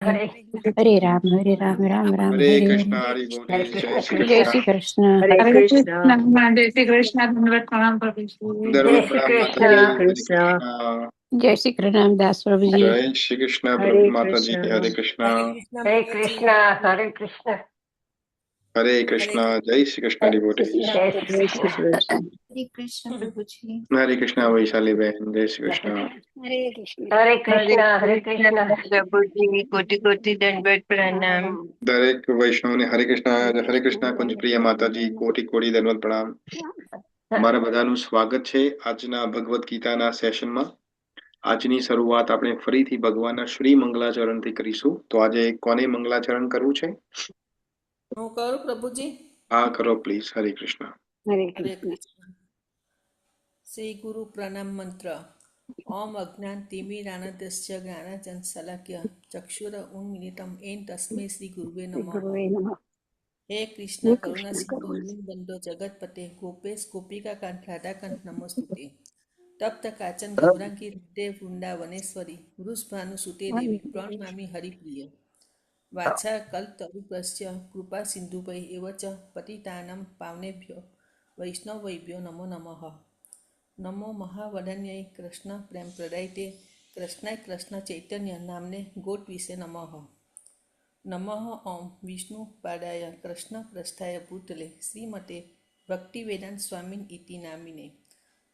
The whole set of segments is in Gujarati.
હરે રામ રામ રામ હરે હરે કૃષ્ણ હરિ બોલ જય શ્રી જય કૃષ્ણ શ્રી કૃષ્ણ. હરે હરે કૃષ્ણ. કૃષ્ણ જય શ્રી કૃષ્ણ દંડવત પ્રણામ પ્રભુજી. દરરોજ શ્રી પ્રણામ કૃષ્ણ. માતાજી. હરે હરે કૃષ્ણ. કૃષ્ણ. જય શ્રી કૃષ્ણ દાસ પ્રભુજી. જય શ્રી કૃષ્ણ હરે પ્રભુ માતાજી. કૃષ્ણ. હરે કૃષ્ણ. હરે કૃષ્ણ. હરે કૃષ્ણ. હરે કૃષ્ણ. જય શ્રી કૃષ્ણ ડિવોટીઝ. જય શ્રી કૃષ્ણ. હરે કૃષ્ણ પ્રભુજી. હરે કૃષ્ણ વૈશાલી બેન. જય શ્રી કૃષ્ણ. હરે કૃષ્ણ. હરે હરે કૃષ્ણ. હરે કૃષ્ણ કૃષ્ણ. પ્રભુજી, કોટી કોટી દંડવત પ્રણામ. દરેક વૈષ્ણવને હરે કૃષ્ણ. હરે કૃષ્ણ કુંજ પ્રિય માતાજી. કોટી કોટી દંડવત પ્રણામ. મારા બધાનું સ્વાગત છે આજના ભગવદ્ ગીતાના સેશનમાં. આજની શરૂઆત આપણે ફરીથી ભગવાનના શ્રી મંગલાચરણથી કરીશું. તો આજે કોને મંગલાચરણ કરવું છે? હું કરું પ્રભુજી. હા કરો પ્લીઝ. હરે કૃષ્ણ. હરે હરે કૃષ્ણ. કૃષ્ણ. શ્રી ગુરુ પ્રણામ મંત્ર. ઓમ અજ્ઞાન તિમિરાનંદસ્ય જ્ઞાનાજન શલાક્ય ચક્ષુર ઉન્મિલિતમ એન તસ્મૈ શ્રી ગુરુવે શ્રી નમઃ. ગુરુવે નમઃ. હે હે કૃષ્ણ કરુણા કૃષ્ણ સિંધુ કરુણા. દીનબંધો જગતપતે ગોપેશ ગોપિકા કાંત રાધાકાંત નમોસ્તુતે. તપ્ત કાચન ગૌરાંગી હૃદય વૃંદાવનેશ્વરી વૃષભાનુસુતે દેવી પ્રણમામી હરિપ્રિય. વાછા કલ્પતરુપસ્ય કૃપા સિંધુભય એવ ચ પતિતાનાં પાવનેભ્યો વૈષ્ણવૈભ્યો નમો નમઃ. નમો મહાવદન્યૈ કૃષ્ણ પ્રેમ પ્રદાયતે કૃષ્ણાય કૃષ્ણ ચૈતન્ય નામને ગોટ વિશે નમઃ. નમઃ ઓમ વિષ્ણુ પાદાય કૃષ્ણ પ્રસ્થાય ભૂતલે શ્રીમતે ભક્તિવેદાંત સ્વામિન ઇતિ નામિને.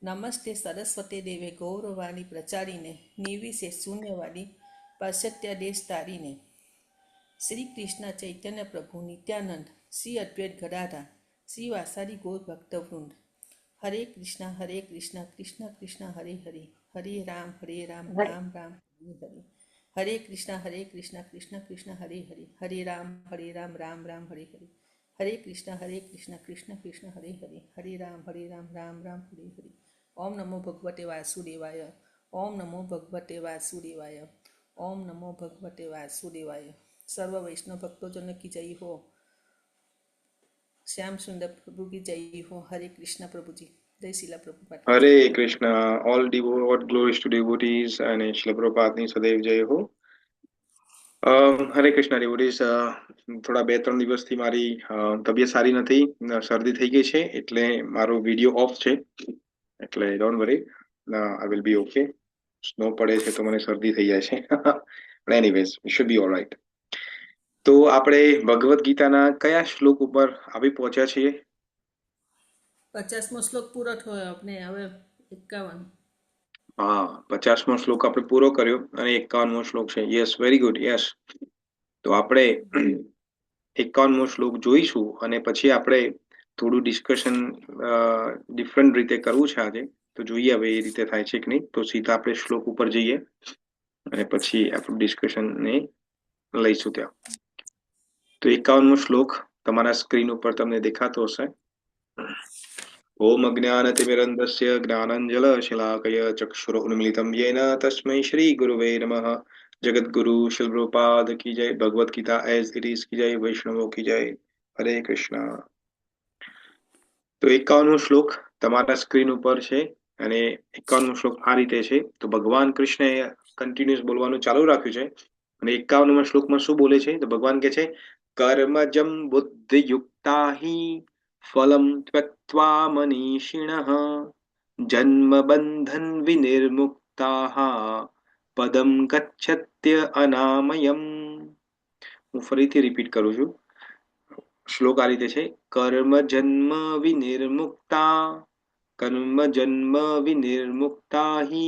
નમસ્તે સરસ્વતે દેવે ગૌરવાણી પ્રચારીને નિર્વિશે શૂન્યવાદી પાશ્ચાત્ય દેશ તારીને. શ્રી કૃષ્ણ ચૈતન્ય પ્રભુ નિત્યાનંદ શ્રી અદ્વૈત ગદાધર શ્રી વાસાદી ગૌર ભક્તવૃંદ. હરે કૃષ્ણ કૃષ્ણ કૃષ્ણ હરે હરે હરે રામ રામ રામ હરે હરે. હરે કૃષ્ણ કૃષ્ણ કૃષ્ણ હરે હરે હરે રામ રામ રામ હરે હરે. હરે કૃષ્ણ કૃષ્ણ કૃષ્ણ હરે હરે હરે રામ રામ રામ હરે હરે. ઓમ નમો ભગવતે વાસુદેવાય. ઓમ નમો ભગવતે વાસુદેવાય. ઓમ નમો ભગવતે વાસુદેવાય. સર્વ વૈષ્ણવ ભક્તોજન કી જય હો. શ્યામ સુંદર પ્રભુ કી જય હો. હરે કૃષ્ણ પ્રભુજી. જય શીલા પ્રભુપાદ. હરે Krishna. All devote glories to devotees અને શ્રીલ પ્રભુપાદની સદૈવ જય હો. હરે કૃષ્ણ devotees. થોડા 2-3 દિવસથી મારી તબિયત સારી નથી, શરદી થઈ ગઈ છે એટલે મારો વિડીયો ઓફ છે. એટલે don't worry, I will be okay. Snow પડે છે તો મને શરદી થઈ જાય છે. પણ એનીવેઝ શુડ બી ઓલરાઈટ. તો આપણે ભગવદ્ ગીતાના કયા શ્લોક ઉપર આવી પહોંચ્યા છીએ? 50મો શ્લોક પૂરો થયો આપણે, હવે 51. હા, 50મો શ્લોક આપણે પૂરો કર્યો અને 51મો શ્લોક છે. Yes, very good. યસ, તો આપણે 51મો શ્લોક જોઈશું અને પછી આપણે થોડું ડિસ્કશન ડિફરન્ટ રીતે કરવું છે આજે. તો જોઈએ હવે એ રીતે થાય છે કે નહીં. તો સીધા આપણે શ્લોક ઉપર જઈએ અને પછી આપણું ડિસ્કશન ને લઈશું ત્યાં. તો 51મો શ્લોક તમારા સ્ક્રીન ઉપર તમને દેખાતો હશે. ઓમ અજ્ઞાનતિમિરન્ધસ્ય જ્ઞાનાંજલશલાકયા ચક્ષુરુન્મિલિतं येन तस्मै श्री गुरुवे नमः. जगद्गुरु श्रील प्रभुपाद की जय. Bhagavad Gita as it is की जय. वैष्णवों की जय. हरे कृष्ण. તો 51મો શ્લોક તમારા સ્ક્રીન ઉપર છે અને 51મો શ્લોક આ રીતે છે. તો ભગવાન કૃષ્ણએ કન્ટિન્યુઅસ બોલવાનું ચાલુ રાખ્યું છે અને 51મા શ્લોકમાં શું બોલે છે? તો ભગવાન કહે છે કર્મજમ બુદ્ધિયુક્તા હિ ફલમ ત્યક્ત્વા મનીષિણઃ જન્મ બંધન વિનિર્મુક્તાઃ પદમ ગચ્છત્ય અનામયમ. હું ફરીથી રિપીટ કરું છું. શ્લોક આ રીતે છે. કર્મ જન્મ વિનિર્મુક્તા હિ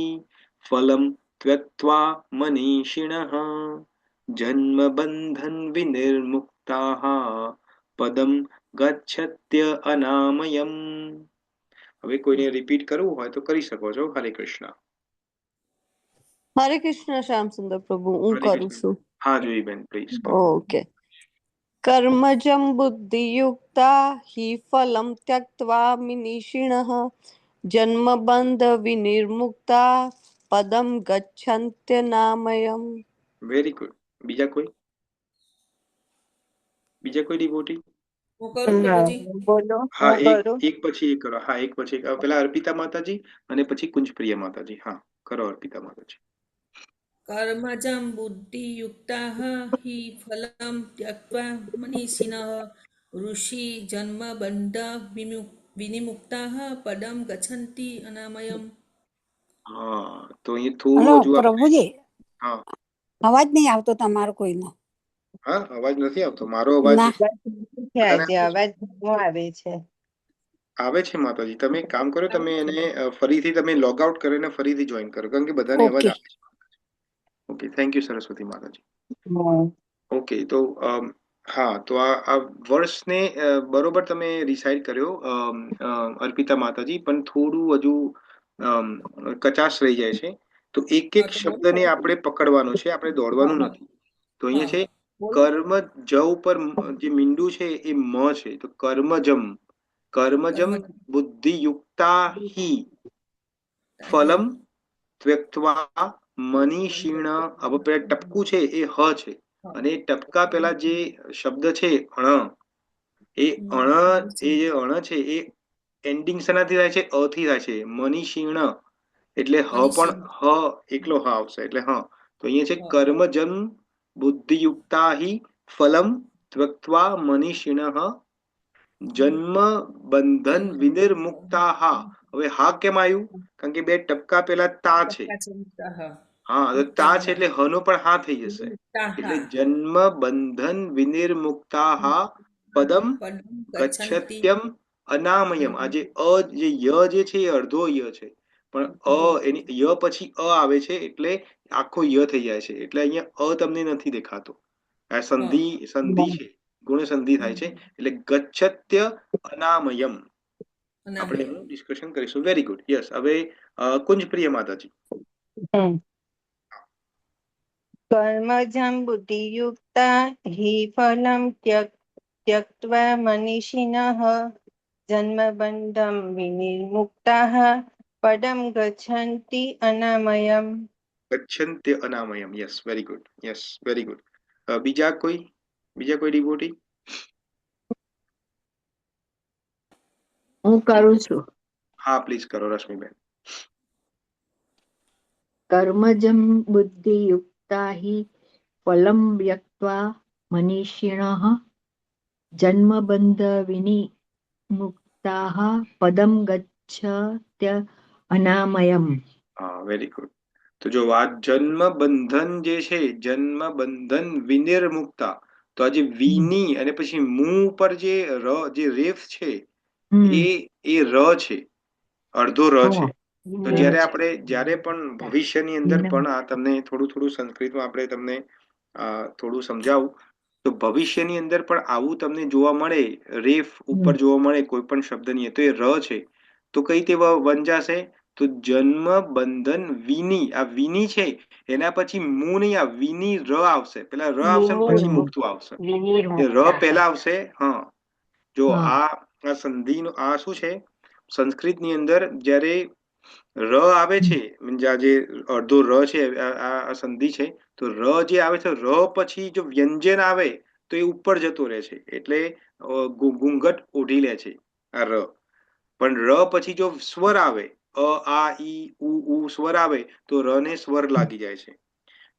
ફલમ ત્યક્ત્વા મનીષિણઃ જન્મ બંધન વિનિર્મુક્તાઃ પદમ ગચ્છત્ય અનામયમ. હવે કોઈને રિપીટ કરવું હોય તો કરી શકો છો. હરે કૃષ્ણ. હરે કૃષ્ણ શ્યામ સુંદર પ્રભુ, હું હરે કરું કૃષ્ણ. છું. હા જોઈ બેન પ્લીઝ. ઓકે. કર્મજમ બુદ્ધિયુક્તા હિ ફલમ ત્યક્ત્વા વિનિષિણઃ જન્મબંધ વિનિર્મુક્તા પદમ ગચ્છન્ત્ય નામયમ. Very good. બીજા કોઈ ડિવોટી? હું કરું પ્રભુજી. બોલો. હા, હું કરું. એક પછી એક કરો. હા, એક પછી એક. પેલા અર્પિતા માતાજી અને પછી કુંજ પ્રિય માતાજી. હા, કરો અર્પિતા માતાજી. कर्मजं बुद्धियुक्ताः हि फलं त्यक्त्वा मनीषिणः ऋषि जन्मबन्ध विनिमुक्ताः पदं गच्छन्ति अनामयम्। હા, તો અહીં હલો થોડું હજુ આપણે પ્રભુજી, હા અવાજ નહીં આવતો તમારો કોઈનો. હા અવાજ નથી આવતો મારો અવાજ ના, બધાને આજે આવે છે? અવાજ નો આવે છે. આવે છે માતાજી. તમે એક કામ કરો, તમે એને ફરીથી તમે લોગ આઉટ કરીને ફરીથી જોઈન કરો, કારણ કે બધાને અવાજ ઓકે. આવે છે. ઓકે, થેન્ક યુ સરસ્વતી માતાજી. હમ. ઓકે, તો હા, તો આ વર્ષને બરોબર તમે રિસાઇડ કર્યો અર્પિતા માતાજી, પણ થોડું હજુ કચાશ રહી જાય છે. તો એક એક શબ્દને આપણે પકડવાનો છે, આપણે દોડવાનું નથી. તો અહીંયા છે કર્મ જ ઉપર જે મીંડું છે એ મ છે, તો કર્મજમ કર્મજમ બુદ્ધિયુક્તા હિ ફલમ ત્યક્ત્વા મનીષિણ. હવે પેલા ટપકું છે એ હ છે, અને એ ટપકા પેલા જે શબ્દ છે અણ, એ અણ, એ જે અણ છે એ એન્ડિંગ શેનાથી થાય છે? અ થી થાય છે. મનીષિણ એટલે હ પણ હ એકલો હ આવશે એટલે હ. તો અહીંયા છે કર્મજમ બુદ્ધિયુક્તા હિ ફલમ ત્યક્ત્વા મનીષિણ જન્મ બંધન વિનિર્મુક્તા. હવે હા કેમ આવ્યું? કારણ કે બે ટપકા પેલા તા છે. હા, તો તા છે એટલે હનો પણ હા થઈ જશે. એટલે જન્મ બંધન વિનિર્મુક્તા પદમ ગચ્છત્યમ અનામયમ. આ જે અ જે ય જે છે એ અડધો ય છે, પણ એની ય પછી અ આવે છે એટલે આખો ય થઈ જાય છે. એટલે અહીંયા અ તમને નથી દેખાતો. આ સંધિ છે, ગુણ સંધિ થાય છે. એટલે ગચ્છત્ય અનામયમ આપણે એનું ડિસ્કશન કરીશું. Very good, yes. હવે કુંજ પ્રિય માતાજી. કર્મજં બુદ્ધિયુક્તા હિ ફલમ त्यक्त्वा मनीषिणः जन्मबन्धं विनिर्मुक्ताः पदं गच्छन्ति अनामयम्. ગચ્છન્ત્ય અનામયમ. Yes, very good, yes, very good. બીજા કોઈ ડિવોટી? હું કરું છું. હા, પ્લીઝ કરો રશ્મિબેન. કર્મજં બુદ્ધિયુક્તા હિ ફલમ વ્યક્ત્વા મનીષિણઃ જન્મબંધ વિનિમુક્તાઃ પદમ ગચ્છત્ય અનામયમ. હા, વેરી ગુડ. તો જો આ જન્મ બંધન જે છે, જન્મ બંધન વિનિર્મુક્તા, તો આ જે વિની અને પછી મુ ઉપર જે રેફ છે એ ર છે, અડધો ર છે. તો જ્યારે પણ ભવિષ્યની અંદર પણ આ તમને થોડું સંસ્કૃતમાં આપણે તમને થોડું સમજાવું, તો ભવિષ્યની અંદર પણ આવું તમને જોવા મળે, રેફ ઉપર જોવા મળે કોઈ પણ શબ્દની, તો એ ર છે. તો કઈ રીતે વંચાશે? તો જન્મ બંધન વિની, આ વિની છે એના પછી મુ નહીં, આ વિની ર આવશે. પેલા ર આવશે ને પછી મુક્ત આવશે. ર પહેલા આવશે. હા, જો આ સંધિ આ શું છે? સંસ્કૃતની અંદર જ્યારે ર આવે છે, આ જે અડધો ર છે, આ સંધિ છે, તો ર જે આવે છે, ર પછી જો વ્યંજન આવે તો એ ઉપર જતો રહે છે, એટલે ઘૂંઘટ ઓઢી લે છે આ ર. પણ ર પછી જો સ્વર આવે, અ આ ઈ ઉ સ્વર આવે, તો ર ને સ્વર લાગી જાય છે.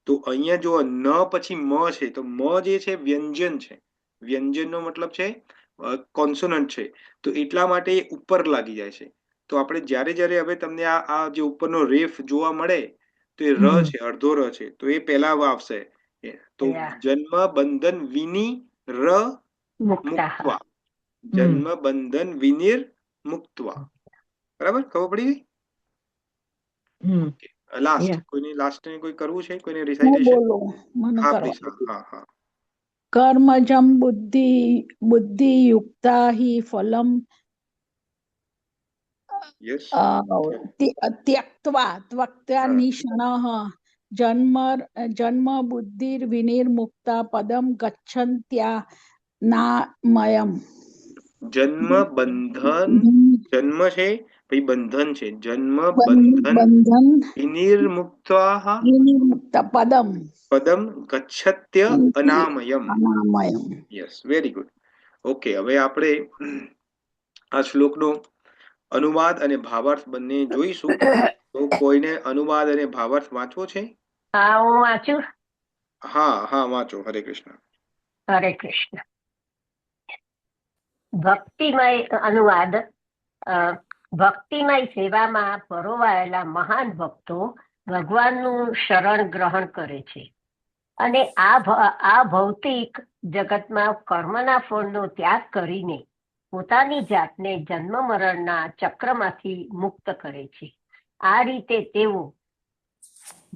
તો અહીંયા જો ન પછી મ છે, તો મ જે છે વ્યંજન છે. વ્યંજનનો મતલબ છે કોન્સોનન્ટ છે, તો એટલા માટે ઉપર લાગી જાય છે. તો આપણે જ્યારે હવે તમને આ જે ઉપરનો રેફ જોવા મળે, તો એ ર છે, અડધો ર છે, તો એ પહેલા આવશે. તો જન્મ બંધન વિની ર મુક્ત્વા, જન્મ બંધન વિનિર મુક્ત્વા. બરાબર, ખબર પડી ગઈ? લાસ્ટ કોઈ કરવું છે? કોઈને હું રિસાઇટેશન? બોલું, મને હા પ્લીઝ. કરવા. હા. કર્મજમ બુદ્ધિયુક્તા હિ ફલમ યસ. ત્યક્ત્વા નિષણઃ જન્મ બુદ્ધિર્વિનિર્મુક્તા પદમ ગચ્છન્ત્યાનામયમ. જન્મ બંધન, જન્મ છે પછી બંધન છે. જન્મ બંધન બંધન વિનિર્મુક્તા વિનિર્મુક્ત પદમ પદમ ગચ્છત્ય અનામયમ. અનામયમ. Yes, very good. ઓકે, હવે આપણે આ શ્લોકનો અનુવાદ અને ભાવાર્થ બંને જોઈશું. તો કોઈને અનુવાદ અને ભાવાર્થ વાંચવો છે? હા, હું વાંચું. હા વાંચો. હરે કૃષ્ણ. હરે કૃષ્ણ. ભક્તિમય અનુવાદ. ભક્તિમય સેવામાં પરોવાયેલા મહાન ભક્તો ભગવાનનું શરણ ગ્રહણ કરે છે અને આ ભૌતિક જગતમાં કર્મના ફળનો ત્યાગ કરીને પોતાની જાતને જન્મ મરણના ચક્રમાંથી મુક્ત કરે છે. આ રીતે તેઓ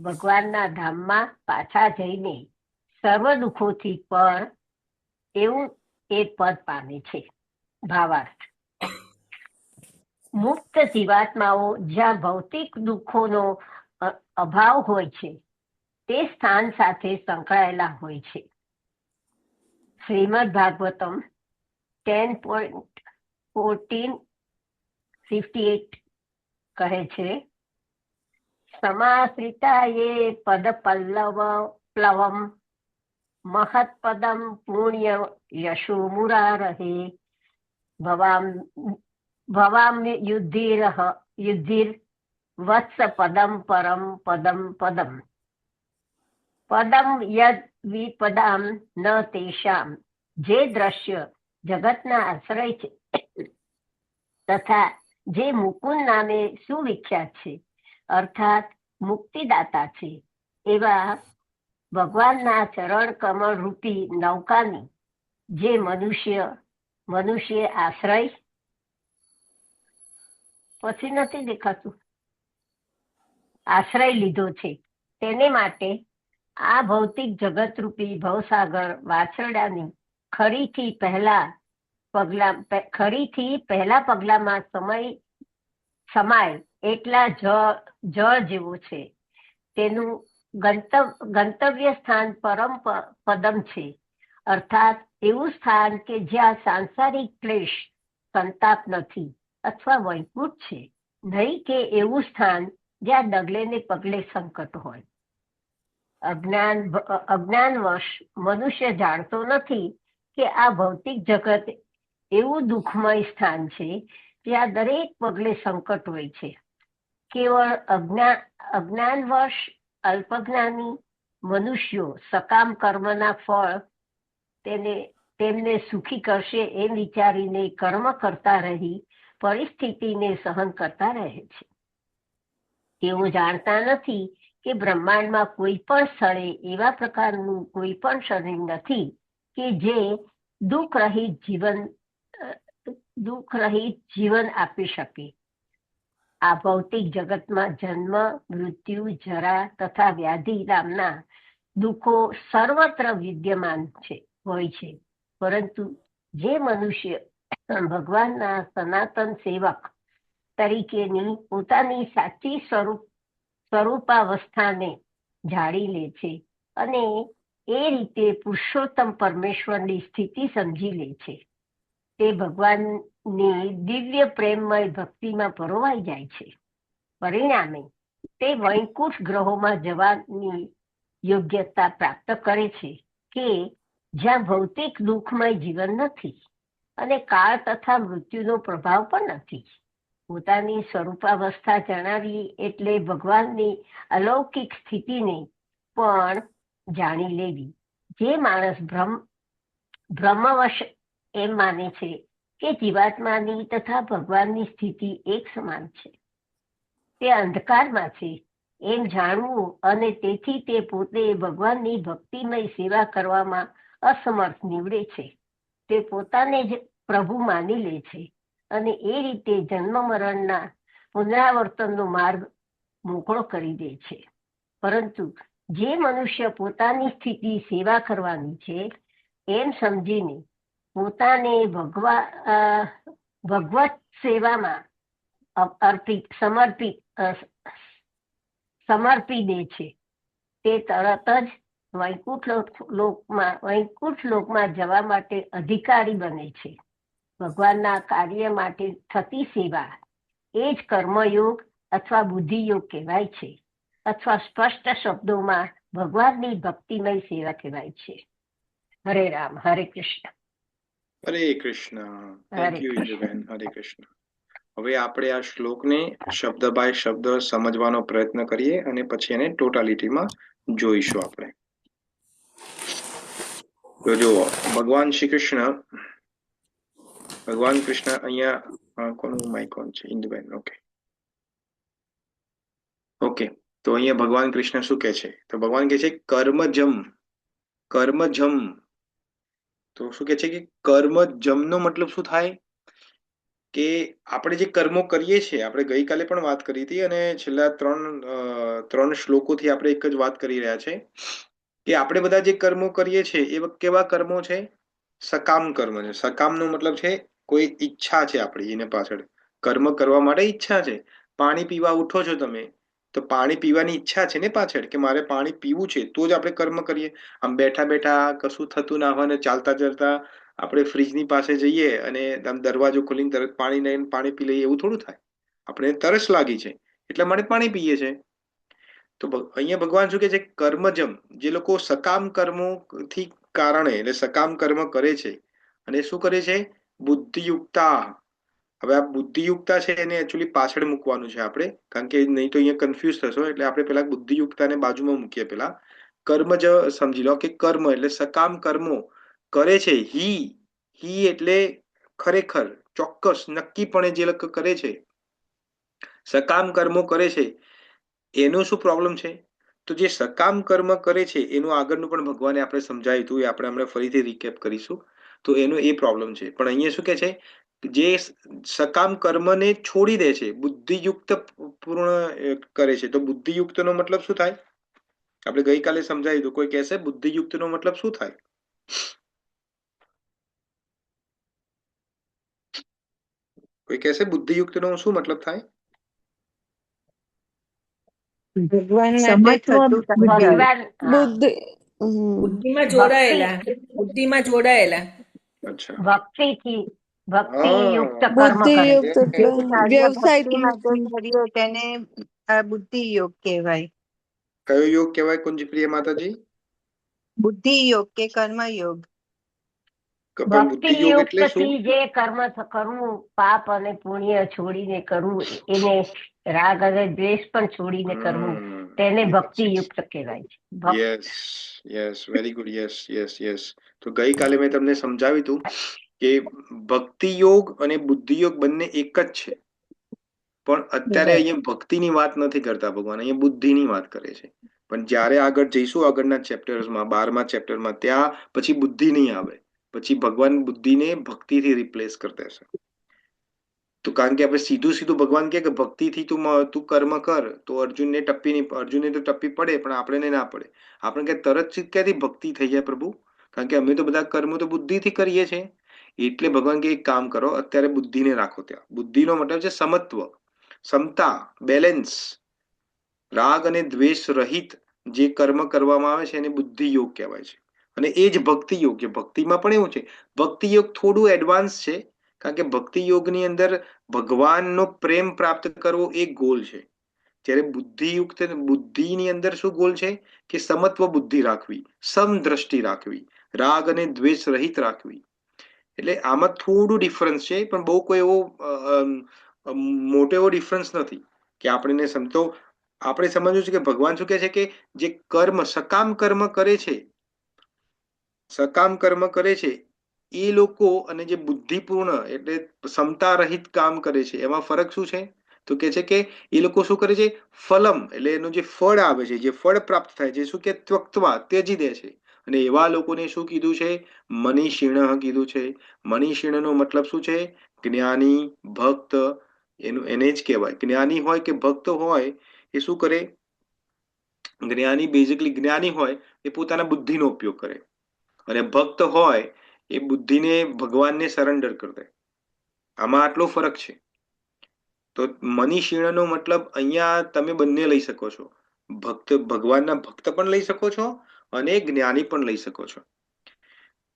ભગવાનના ધામમાં પાછા જઈને સર્વ દુઃખોથી પર એવું એ પદ પામે છે. ભાવાર્થ: મુક્ત જીવાત્માઓ જ્યાં ભૌતિક દુઃખોનો અભાવ હોય છે તે સ્થાન સાથે સંકળાયેલા હોય છે. શ્રીમદ ભાગવતમ 10.14-58 કહે છે, સમાશ્રિતા યે પદ પ્લવમ મહત્પદમ પુણ્ય યશો મુરારહે ભવામ યુદ્ધિર વત્સ પદમ પરમ પદમ પદમ પદમ યદ વિપદામ ન તેષામ. જે દ્રશ્ય જગતના આશ્રય છે તથા જે મુકુંદ નામે સુવિખ્યાત છે, અર્થાત મુક્તિદાતા છે, એવા ભગવાનના ચરણ કમળ રૂપી નૌકાની જે મનુષ્ય આશ્રય પછી નથી દેખાતું આશ્રય લીધો છે, તેને માટે આ ભૌતિક જગત રૂપી ભવસાગર વાછરડાની ખરીથી પહેલા પગલામાં સમાય એટલા જળ જેવો છે. તેનું ગંતવ્ય સ્થાન પરમ પદમ છે, અર્થાત એવું સ્થાન કે જ્યાં સાંસારિક ક્લેશ સંતાપ નથી અથવા વૈકુંઠ છે, નહીં કે એવું સ્થાન જ્યાં ડગલે ને પગલે સંકટ હોય. અજ્ઞાનવશ મનુષ્ય જાણતો નથી કે આ ભૌતિક જગત એવું દુઃખમય સ્થાન છે જ્યાં દરેક પગલે સંકટ હોય છે. કેવળ અજ્ઞાનવશ અલ્પજ્ઞાની મનુષ્યો સકામ કર્મના ફળ તેમને સુખી કરશે એમ વિચારીને કર્મ કરતા રહી પરિસ્થિતિને સહન કરતા રહે છે. તેઓ જાણતા નથી કે બ્રહ્માંડમાં કોઈ પણ સ્થળે એવા પ્રકારનું કોઈ પણ શરીર નથી કે જે દુઃખ રહિત જીવન આપી શકે. આ ભૌતિક જગતમાં જન્મ, મૃત્યુ, જરા તથા વ્યાધિ નામના દુઃખો સર્વત્ર વિદ્યમાન હોય છે, પરંતુ જે મનુષ્ય ભગવાનના સનાતન સેવક તરીકેની પોતાની સાચી સ્વરૂપાવસ્થાને જાણી લે છે અને એ રીતે પુરુષોત્તમ પરમેશ્વરની સ્થિતિ સમજી લે છે, તે ભગવાનની દિવ્ય પ્રેમમય ભક્તિમાં પરોવાઈ જાય છે. પરિણામે તે વૈકુંઠ ગ્રહોમાં જવાની યોગ્યતા પ્રાપ્ત કરે છે કે જ્યાં ભૌતિક દુઃખમય જીવન નથી અને કાળ તથા મૃત્યુનો પ્રભાવ પણ નથી. પોતાની સ્વરૂપાવસ્થા જણાવી એટલે ભગવાનની અલૌકિક સ્થિતિને પણ જાણી લેવી. જે માણસ બ્રહ્મવશ એમ માને છે કે જીવાત્માની તથા ભગવાનની સ્થિતિ એક સમાન છે, તે અંધકારમાં છે એમ જાણવું અને તેથી તે પોતે ભગવાનની ભક્તિમય સેવા કરવામાં અસમર્થ નીવડે છે. તે પોતાને જ પ્રભુ માની લે છે અને એ રીતે જન્મ મરણના પુનરાવર્તનનો માર્ગ મોકળો કરી દે છે. પરંતુ જે મનુષ્ય પોતાની સ્થિતિ સેવા કરવાની છે એમ સમજીને પોતાને ભગવત સેવામાં સમર્પી દે છે, તે તરત જ વૈકુંઠ લોકમાં જવા માટે અધિકારી બને છે. ભગવાનના કાર્ય માટે થતી સેવા એ જ કર્મયોગ અથવા બુદ્ધિયોગ કહેવાય છે, અથવા સ્પષ્ટ શબ્દોમાં ભગવાનની ભક્તિમય સેવા કહેવાય છે. હરે રામ. હરે કૃષ્ણ. હરે કૃષ્ણ. Thank you Induben. હરે કૃષ્ણ. હવે આપણે આ શ્લોકને શબ્દ બાય શબ્દ સમજવાનો પ્રયત્ન કરીએ અને પછી એને ટોટાલિટીમાં જોઈશું આપણે. તો જુઓ, ભગવાન શ્રી કૃષ્ણ અહીંયા કોનું માઇક ઓન છે? ઇન્દુબેન. ઓકે. તો અહીંયા ભગવાન કૃષ્ણ શું કહે છે? તો ભગવાન કહે છે કર્મજમ. તો શું કહે છે કે કર્મજમ નો મતલબ શું થાય? કે આપણે જે કર્મો કરીએ છીએ, આપણે ગઈકાલે પણ વાત કરી હતી અને છેલ્લા ત્રણ શ્લોકોથી આપણે એક જ વાત કરી રહ્યા છે કે આપણે બધા જે કર્મો કરીએ છીએ એ કેવા કર્મો છે? સકામ કર્મ છે. સકામનો મતલબ છે કોઈ ઈચ્છા છે આપણી એને પાછળ. કર્મ કરવા માટે ઈચ્છા છે. પાણી પીવા ઉઠો છો તમે, તો પાણી પીવાની ઈચ્છા છે ને પાછળ કે મારે પાણી પીવું છે, તો જ આપણે કર્મ કરીએ. આમ બેઠા બેઠા કશું થતું ના હોય ને ચાલતા ચાલતા આપણે ફ્રીજની પાસે જઈએ અને આમ દરવાજો ખોલીને તરત પાણી લઈને પાણી પી લઈએ, એવું થોડું થાય. આપણે તરસ લાગી છે એટલા માટે પાણી પીએ છે. તો અહીંયા ભગવાન શું કહે છે? કર્મજમ, જે લોકો સકામ કર્મોથી કારણે એટલે સકામ કર્મ કરે છે અને શું કરે છે? બુદ્ધિયુક્તા. હવે આ બુદ્ધિયુક્તા છે એને એકચ્યુઅલી પાછળ મૂકવાનું છે આપણે, કારણ કે નહીં તો અહીંયા કન્ફ્યુઝ થશો. એટલે આપણે પેલા બુદ્ધિયુક્તાને બાજુમાં મૂકીએ. પેલા કર્મજ સમજી લો કે કર્મ એટલે સકામ કર્મો કરે છે. હી એટલે ખરેખર, ચોક્કસ, નક્કીપણે જે લોકો કરે છે, સકામ કર્મો કરે છે, એનો શું પ્રોબ્લેમ છે? તો જે સકામ કર્મ કરે છે એનું આગળનું પણ ભગવાને આપણે સમજાવ્યું હતું, એ આપણે હમણાં ફરીથી રિકેપ કરીશું. તો એનો એ પ્રોબ્લેમ છે. પણ અહીંયા શું કે છે? જે સકામ કર્મને છોડી દે છે, બુદ્ધિયુક્ત પૂર્ણ કરે છે. તો બુદ્ધિયુક્ત નો મતલબ શું થાય? આપણે ગઈકાલે સમજાવ્યું હતું. કોઈ કહેશે બુદ્ધિયુક્ત નો મતલબ શું થાય? કોઈ કહેશે બુદ્ધિયુક્ત નો શું મતલબ થાય? ભગવાન માટે થતું કાર્ય. ભગવાન બુદ્ધિ બુદ્ધિમાં જોડાયેલા. બુદ્ધિમાં જોડાયેલા. અચ્છા. ભક્તિથી ભક્તિયુક્ત કર્મ કરે. બુદ્ધિયુક્ત જે એટલે કાર્ય વ્યવસાયિક ભક્તિ માટે કરીએ તેને આ બુદ્ધિ યોગ કહેવાય. કયો યોગ કહેવાય કુંજપ્રિય માતાજી? બુદ્ધિ યોગ કે કર્મ યોગ. પણ બુદ્ધિ યોગ એટલે શું? ભક્તિયુક્તથી જે કર્મ કરવું, પાપ અને પુણ્ય છોડીને કરવું, એને રાગ અને દ્વેષ પણ છોડીને કરવું, તેને ભક્તિયુક્ત કહેવાય છે. Yes, very good. યસ. તો ગઈકાલે મેં તમને સમજાવ્યું હતું કે ભક્તિ યોગ અને બુદ્ધિ યોગ બંને એક જ છે. પણ અત્યારે અહીંયા ભક્તિની વાત નથી કરતા ભગવાન, અહીંયા બુદ્ધિની વાત કરે છે. પણ જ્યારે આગળ જઈશું આગળના ચેપ્ટર્સમાં, 12મા ચેપ્ટરમાં, ત્યાં પછી બુદ્ધિ નહીં આવે. પછી ભગવાન બુદ્ધિને ભક્તિથી રિપ્લેસ કરી દેશે. તો કારણ કે આપણે સીધું ભગવાન કહે કે ભક્તિથી તું કર્મ કર, તો અર્જુનને તો ટપ્પી પડે, પણ આપણે ના પડે. આપણે કે તરત ક્યાંથી ભક્તિ થઈ જાય પ્રભુ? કારણ કે અમે તો બધા કર્મો તો બુદ્ધિથી કરીએ છીએ. એટલે ભગવાન કે એક કામ કરો, અત્યારે બુદ્ધિને રાખો ત્યાં. બુદ્ધિનો મતલબ છે સમત્વ, સમતા, બેલેન્સ. રાગ અને દ્વેષ રહિત જે કર્મ કરવામાં આવે છે એને બુદ્ધિ યોગ કહેવાય છે. અને એ જ ભક્તિ યોગ છે. ભક્તિમાં પણ એવું છે, ભક્તિ યોગ થોડું એડવાન્સ છે, કારણ કે ભક્તિ યોગની અંદર ભગવાનનો પ્રેમ પ્રાપ્ત કરવો એક ગોલ છે. જ્યારે બુદ્ધિની અંદર શું ગોલ છે? કે સમત્વ બુદ્ધિ રાખવી, સમદ્રષ્ટિ રાખવી, રાગ અને દ્વેષ રહિત રાખવી. એટલે આમાં થોડું ડિફરન્સ છે, પણ બહુ કોઈ એવો મોટો એવો ડિફરન્સ નથી કે આપણને સમજો. આપણે સમજવું છે કે ભગવાન શું કહે છે કે જે કર્મ સકામ કર્મ કરે છે એ લોકો અને જે બુદ્ધિપૂર્ણ એટલે ક્ષમતા રહિત કામ કરે છે, એમાં ફરક શું છે? તો કે છે કે એ લોકો શું કરે છે? ફલમ એટલે એનું જે ફળ આવે છે, જે ફળ પ્રાપ્ત થાય છે, શું કે ત્યક્ત્વા, ત્યજી દે છે. અને એવા લોકોને શું કીધું છે? મનીષિણ કીધું છે. મનીષિણનો મતલબ શું છે? જ્ઞાની, ભક્ત. એને જ કહેવાય. જ્ઞાની હોય કે ભક્ત હોય એ શું કરે? જ્ઞાની હોય એ પોતાના બુદ્ધિનો ઉપયોગ કરે, અને ભક્ત હોય એ બુદ્ધિને ભગવાનને સરેન્ડર કરી દે. આમાં આટલો ફરક છે. તો મનીષિણનો મતલબ અહીંયા તમે બંને લઈ શકો છો. ભગવાનના ભક્ત પણ લઈ શકો છો અને જ્ઞાની પણ લઈ શકો છો.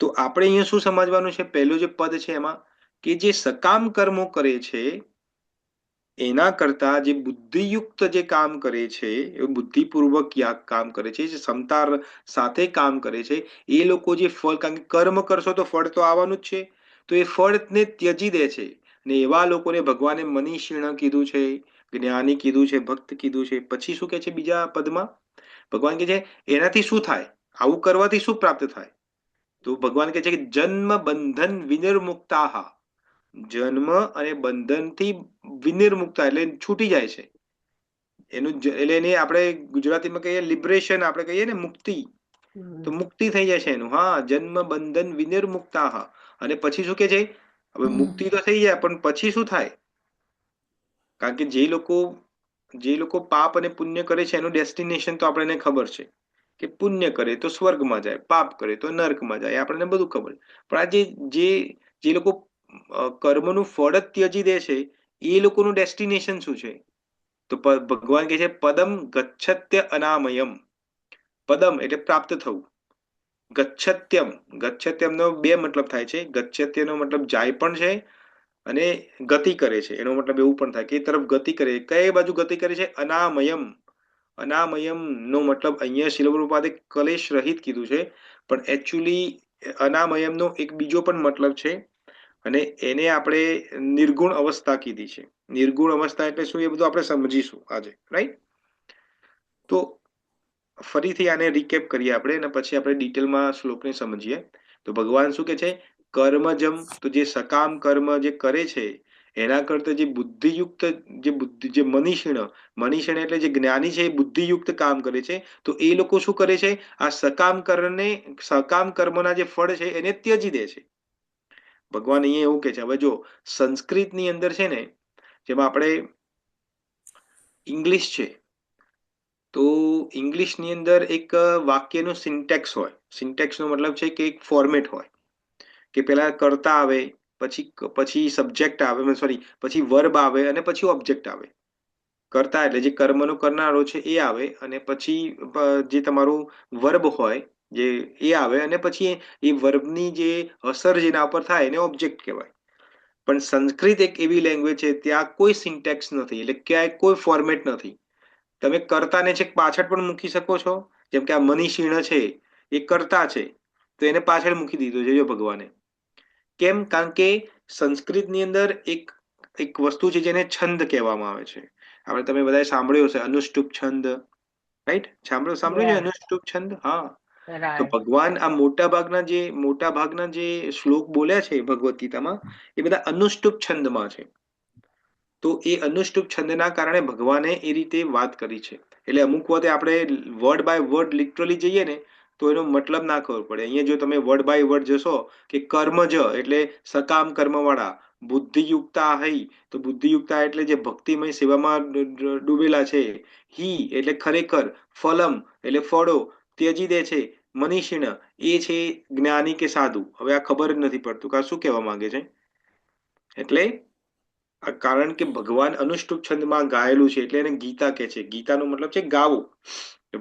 તો આપણે અહીંયા શું સમજવાનું છે? પહેલું જે પદ છે એમાં કે જે સકામ કર્મો કરે છે એના કરતા જે બુદ્ધિયુક્ત જે કામ કરે છે, એ બુદ્ધિપૂર્વક કામ કરે છે, જે ક્ષમતા સાથે કામ કરે છે, એ લોકો જે ફળ, કારણ કે કર્મ કરશો તો ફળ તો આવવાનું જ છે, તો એ ફળને ત્યજી દે છે. ને એવા લોકોને ભગવાને મનીષિણ કીધું છે, જ્ઞાની કીધું છે, ભક્ત કીધું છે. પછી શું કહે છે બીજા પદમાં? ભગવાન કહે છે એનાથી શું થાય, આવું કરવાથી શું પ્રાપ્ત થાય? તો ભગવાન કહે છે કે જન્મ બંધન વિનિર્મુક્તાહ, જન્મ અને બંધનથી વિનિર્મુક્તા એટલે છૂટી જાય છે. એટલે એને આપણે ગુજરાતીમાં કહીએ લિબરેશન, આપણે કહીએ ને મુક્તિ, તો મુક્તિ થઈ જાય છે એનું. હા, જન્મ બંધન વિનિર્મુક્તાહ. અને પછી શું કે છે? હવે મુક્તિ તો થઈ જાય, પણ પછી શું થાય? કારણ કે જે લોકો પાપ અને પુણ્ય કરે છે એનું ડેસ્ટિનેશન તો આપણને ખબર છે કે પુણ્ય કરે તો સ્વર્ગમાં જાય, પાપ કરે તો નર્કમાં જાય, આપણને બધું ખબર. પણ આ જે લોકો કર્મનું ફળ જ ત્યજી દે છે એ લોકોનું ડેસ્ટિનેશન શું છે? તો ભગવાન કહે છે પદમ ગચ્છત્ય અનામયમ. પદમ એટલે પ્રાપ્ત થવું. ગચ્છત્યમ, ગચ્છત્યમનો બે મતલબ થાય છે. ગચ્છત્યનો મતલબ જાય પણ છે અને ગતિ કરે છે. એનો મતલબ એવું પણ થાય કે એ તરફ ગતિ કરે. કઈ બાજુ ગતિ કરે છે? અનામયમ. અનામયમ નો મતલબ અહીંયા શ્રીલ પ્રભુપાદે કલેશ રહિત કીધું છે, પણ એકચ્યુઅલી અનામયમ નો એક બીજો પણ મતલબ છે અને એને આપણે નિર્ગુણ અવસ્થા કીધી છે. નિર્ગુણ અવસ્થા એટલે શું એ બધું આપણે સમજીશું આજે, રાઈટ? તો ફરીથી આને રિકેપ કરીએ આપણે અને પછી આપણે ડિટેલમાં શ્લોકને સમજીએ. તો ભગવાન શું કે છે? કર્મજમ, તો જે સકામ કર્મ જે કરે છે એના કરતા જે બુદ્ધિયુક્ત, જે મનીષિણ એટલે જે જ્ઞાની છે એ બુદ્ધિયુક્ત કામ કરે છે. તો એ લોકો શું કરે છે? આ સકામ કર્મના જે ફળ છે એને ત્યજી દે છે. ભગવાન અહીંયા એવું કે છે. હવે જો સંસ્કૃતની અંદર છે ને, જેમાં આપણે ઇંગ્લિશ છે, તો ઇંગ્લિશની અંદર એક વાક્યનું સિન્ટેક્સ હોય. સિન્ટેક્સનો મતલબ છે કે એક ફોર્મેટ હોય કે પેલા કર્તા આવે, પછી સબ્જેક્ટ આવે, સોરી, પછી વર્બ આવે અને પછી ઓબ્જેક્ટ આવે. કર્તા એટલે જે કર્મનો કરનારો છે એ આવે, અને પછી જે તમારું વર્બ હોય જે એ આવે, અને પછી એ વર્બની જે અસર જેના ઉપર થાય એને ઓબ્જેક્ટ કહેવાય. પણ સંસ્કૃત એક એવી લેંગ્વેજ છે ત્યાં કોઈ સિન્ટેક્સ નથી, એટલે ક્યાંય કોઈ ફોર્મેટ નથી. તમે કર્તાને છે પાછળ પણ મૂકી શકો છો. જેમ કે આ મનીષિણ છે એ કર્તા છે, તો એને પાછળ મૂકી દીધો છે જો ભગવાને. કેમ? કારણ કે સંસ્કૃતની અંદર એક વસ્તુ છે જેને છંદ કહેવામાં આવે છે. આપણે તમે બધાએ સાંભળ્યું હશે અનુષ્ટુપ છંદ, રાઈટ? સાંભળ્યું છે અનુષ્ટુપ છંદ? હા. તો ભગવાન આ મોટા ભાગના જે શ્લોક બોલ્યા છે ભગવદ્ ગીતામાં એ બધા અનુષ્ટુપ છંદમાં છે. તો એ અનુષ્ટુપ છંદના કારણે ભગવાને એ રીતે વાત કરી છે. એટલે અમુક વખતે આપણે વર્ડ બાય વર્ડ લિટરલી જઈએ ને તો એનો મતલબ ના ખબર પડે. અહીંયા જો તમે વર્ડ બાય વર્ડ જશો કે કર્મજ એટલે સકામ કર્મવાળા, બુદ્ધિયુક્તા હૈ, તો બુદ્ધિયુક્તા એટલે જે ભક્તિમય સેવામાં ડૂબેલા છે, હી એટલે ખરેખર, ફલમ એટલે ફળો, ત્યજી દે છે, મનીષિણ એ છે જ્ઞાની કે સાધુ. હવે આ ખબર જ નથી પડતું કે આ શું કહેવા માંગે છે. એટલે કારણ કે ભગવાન અનુષ્ટુપ છંદમાં ગાયેલું છે એટલે એને ગીતા કહે છે. ગીતાનો મતલબ છે ગાવું.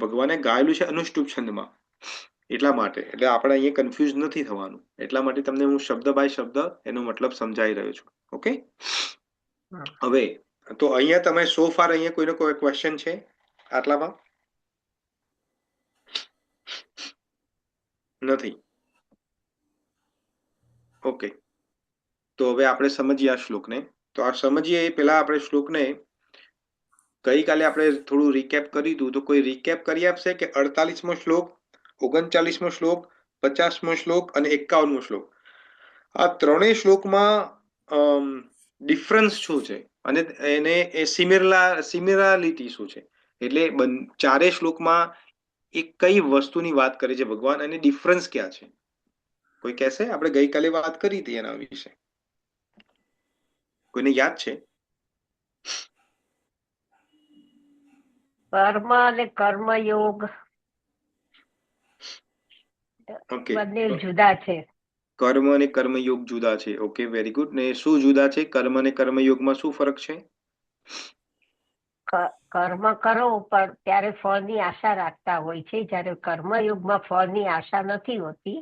ભગવાને ગાયેલું છે અનુષ્ટુપ છંદમાં, એટલા માટે. એટલે આપણે અહીંયા કન્ફ્યુઝ નથી થવાનું. એટલા માટે તમને હું શબ્દ બાય શબ્દ એનો મતલબ સમજાવી રહ્યો છું. ઓકે? હવે તો અહીંયા તમે સો ફાર અહીંયા કોઈનો કોઈ ક્વેશ્ચન છે આટલામાં? નથી. ઓકે, તો હવે આપણે સમજીએ આ શ્લોકને. તો આ સમજીએ એ પહેલા આપણે શ્લોકને ગઈકાલે આપણે થોડું રિકેપ કર્યું હતું, તો કોઈ રિકેપ કરી આપશે કે 48મો શ્લોક, 39મો શ્લોક, 50મો શ્લોક અને 51મો શ્લોક, આ ત્રણેય શ્લોકમાં ડિફરન્સ શું છે અને એને સિમિલારિટી શું છે? એટલે ચારેય શ્લોકમાં એક કઈ વસ્તુની વાત કરે છે ભગવાન અને ડિફરન્સ ક્યાં છે? કોઈ કહેશે? આપણે ગઈકાલે વાત કરી હતી એના વિશે. કોઈને યાદ છે? કર્મ અને કર્મયોગ બંને જુદા છે. કર્મ અને કર્મયોગ જુદા છે. Okay, very good. ને શું જુદા છે? કર્મ અને કર્મયોગમાં શું ફરક છે? કર્મ કરો પણ ત્યારે ફળની આશા રાખતા હોય છે, જ્યારે કર્મયોગમાં ફળની આશા નથી હોતી.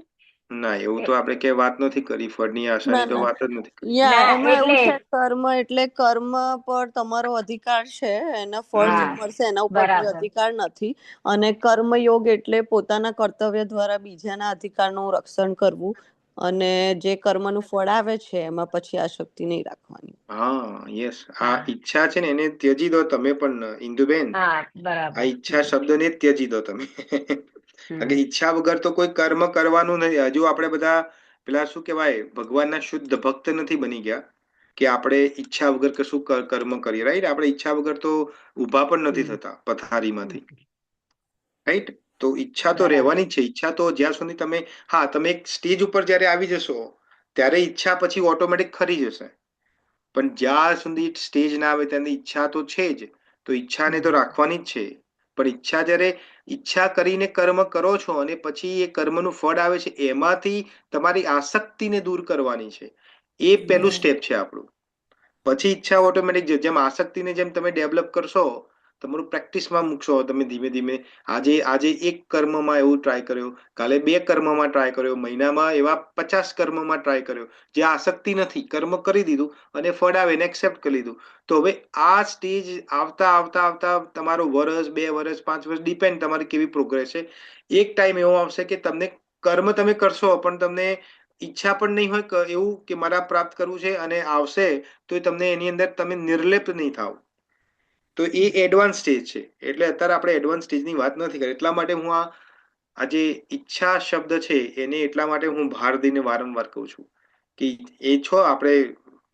ના, એવું તો આપણે કે વાત નથી કરી. ફળની આશાની તો વાત જ નથી કરી. એમાં એવું છે, કર્મ એટલે કર્મ પર તમારો અધિકાર છે, એના ફળ જે મળશે એના ઉપર કોઈ અધિકાર નથી. અને કર્મયોગ એટલે પોતાના કર્તવ્ય દ્વારા બીજાના અધિકારનું રક્ષણ કરવું, અને જે કર્મનું ફળ આવે છે એમાં પછી આસક્તિ નહીં રાખવાની. હા યસ, આ હા. ઈચ્છા છે ને એને ત્યજી દો તમે પણ, ઇન્દુબેન. હા આ બરાબર. ઈચ્છા શબ્દને જ ત્યજી દો તમે. કારણ કે હમ. ઈચ્છા વગર તો કોઈ કર્મ કરવાનું નથી. હજુ આપણે બધા પેલા શું કહેવાય, ભગવાનના શુદ્ધ ભક્ત નથી બની ગયા કે આપણે ઈચ્છા વગર કશું કર્મ કરીએ, રાઈટ? આપણે ઈચ્છા વગર તો ઊભા પણ નથી હમ. થતા પથારીમાંથી, હમ. રાઈટ? તો ઈચ્છા તો બરાબર. રહેવાની જ છે. ઈચ્છા તો જ્યાં સુધી તમે, હા, તમે એક સ્ટેજ ઉપર જ્યારે આવી જશો ત્યારે ઈચ્છા પછી ઓટોમેટિક ખરી જશે. પણ જ્યાં સુધી સ્ટેજ ના આવે ત્યાંની ઈચ્છા તો છે જ. તો ઈચ્છાને તો હમ. રાખવાની જ છે. પણ ઈચ્છા જ્યારે ઈચ્છા કરીને કર્મ કરો છો અને પછી એ કર્મનું ફળ આવે છે, એમાંથી તમારી આસક્તિને દૂર કરવાની છે. એ પહેલું હમ. સ્ટેપ છે આપણું. પછી ઈચ્છા ઓટોમેટિક, જેમ આસક્તિને જેમ તમે ડેવલપ કરશો, તમારું પ્રેક્ટિસમાં મૂકશો તમે ધીમે ધીમે. આજે એક કર્મમાં એવું ટ્રાય કર્યો, કાલે 2 કર્મમાં ટ્રાય કર્યો, મહિનામાં એવા 50 કર્મમાં ટ્રાય કર્યો. જે આસક્તિ નથી, કર્મ કરી દીધું અને ફળ આવે એને એક્સેપ્ટ કરી લીધું. તો હવે આ સ્ટેજ આવતા આવતા આવતા તમારું વર્ષ, 2 વર્ષ, 5 વર્ષ, ડિપેન્ડ તમારી કેવી પ્રોગ્રેસ છે. એક ટાઈમ એવો આવશે કે તમને કર્મ તમે કરશો પણ તમને ઈચ્છા પણ નહીં હોય એવું કે મારા પ્રાપ્ત કરવું છે, અને આવશે તો તમને એની અંદર તમે નિર્લેપ નહીં થાવ. તો એ એડવાન્સ સ્ટેજ છે. એટલે અત્યારે આપણે એડવાન્સ સ્ટેજની વાત નથી કરી. એટલા માટે હું આ જે ઈચ્છા શબ્દ છે એને એટલા માટે હું ભાર દઈને વારંવાર કહું છું કે એ છો આપણે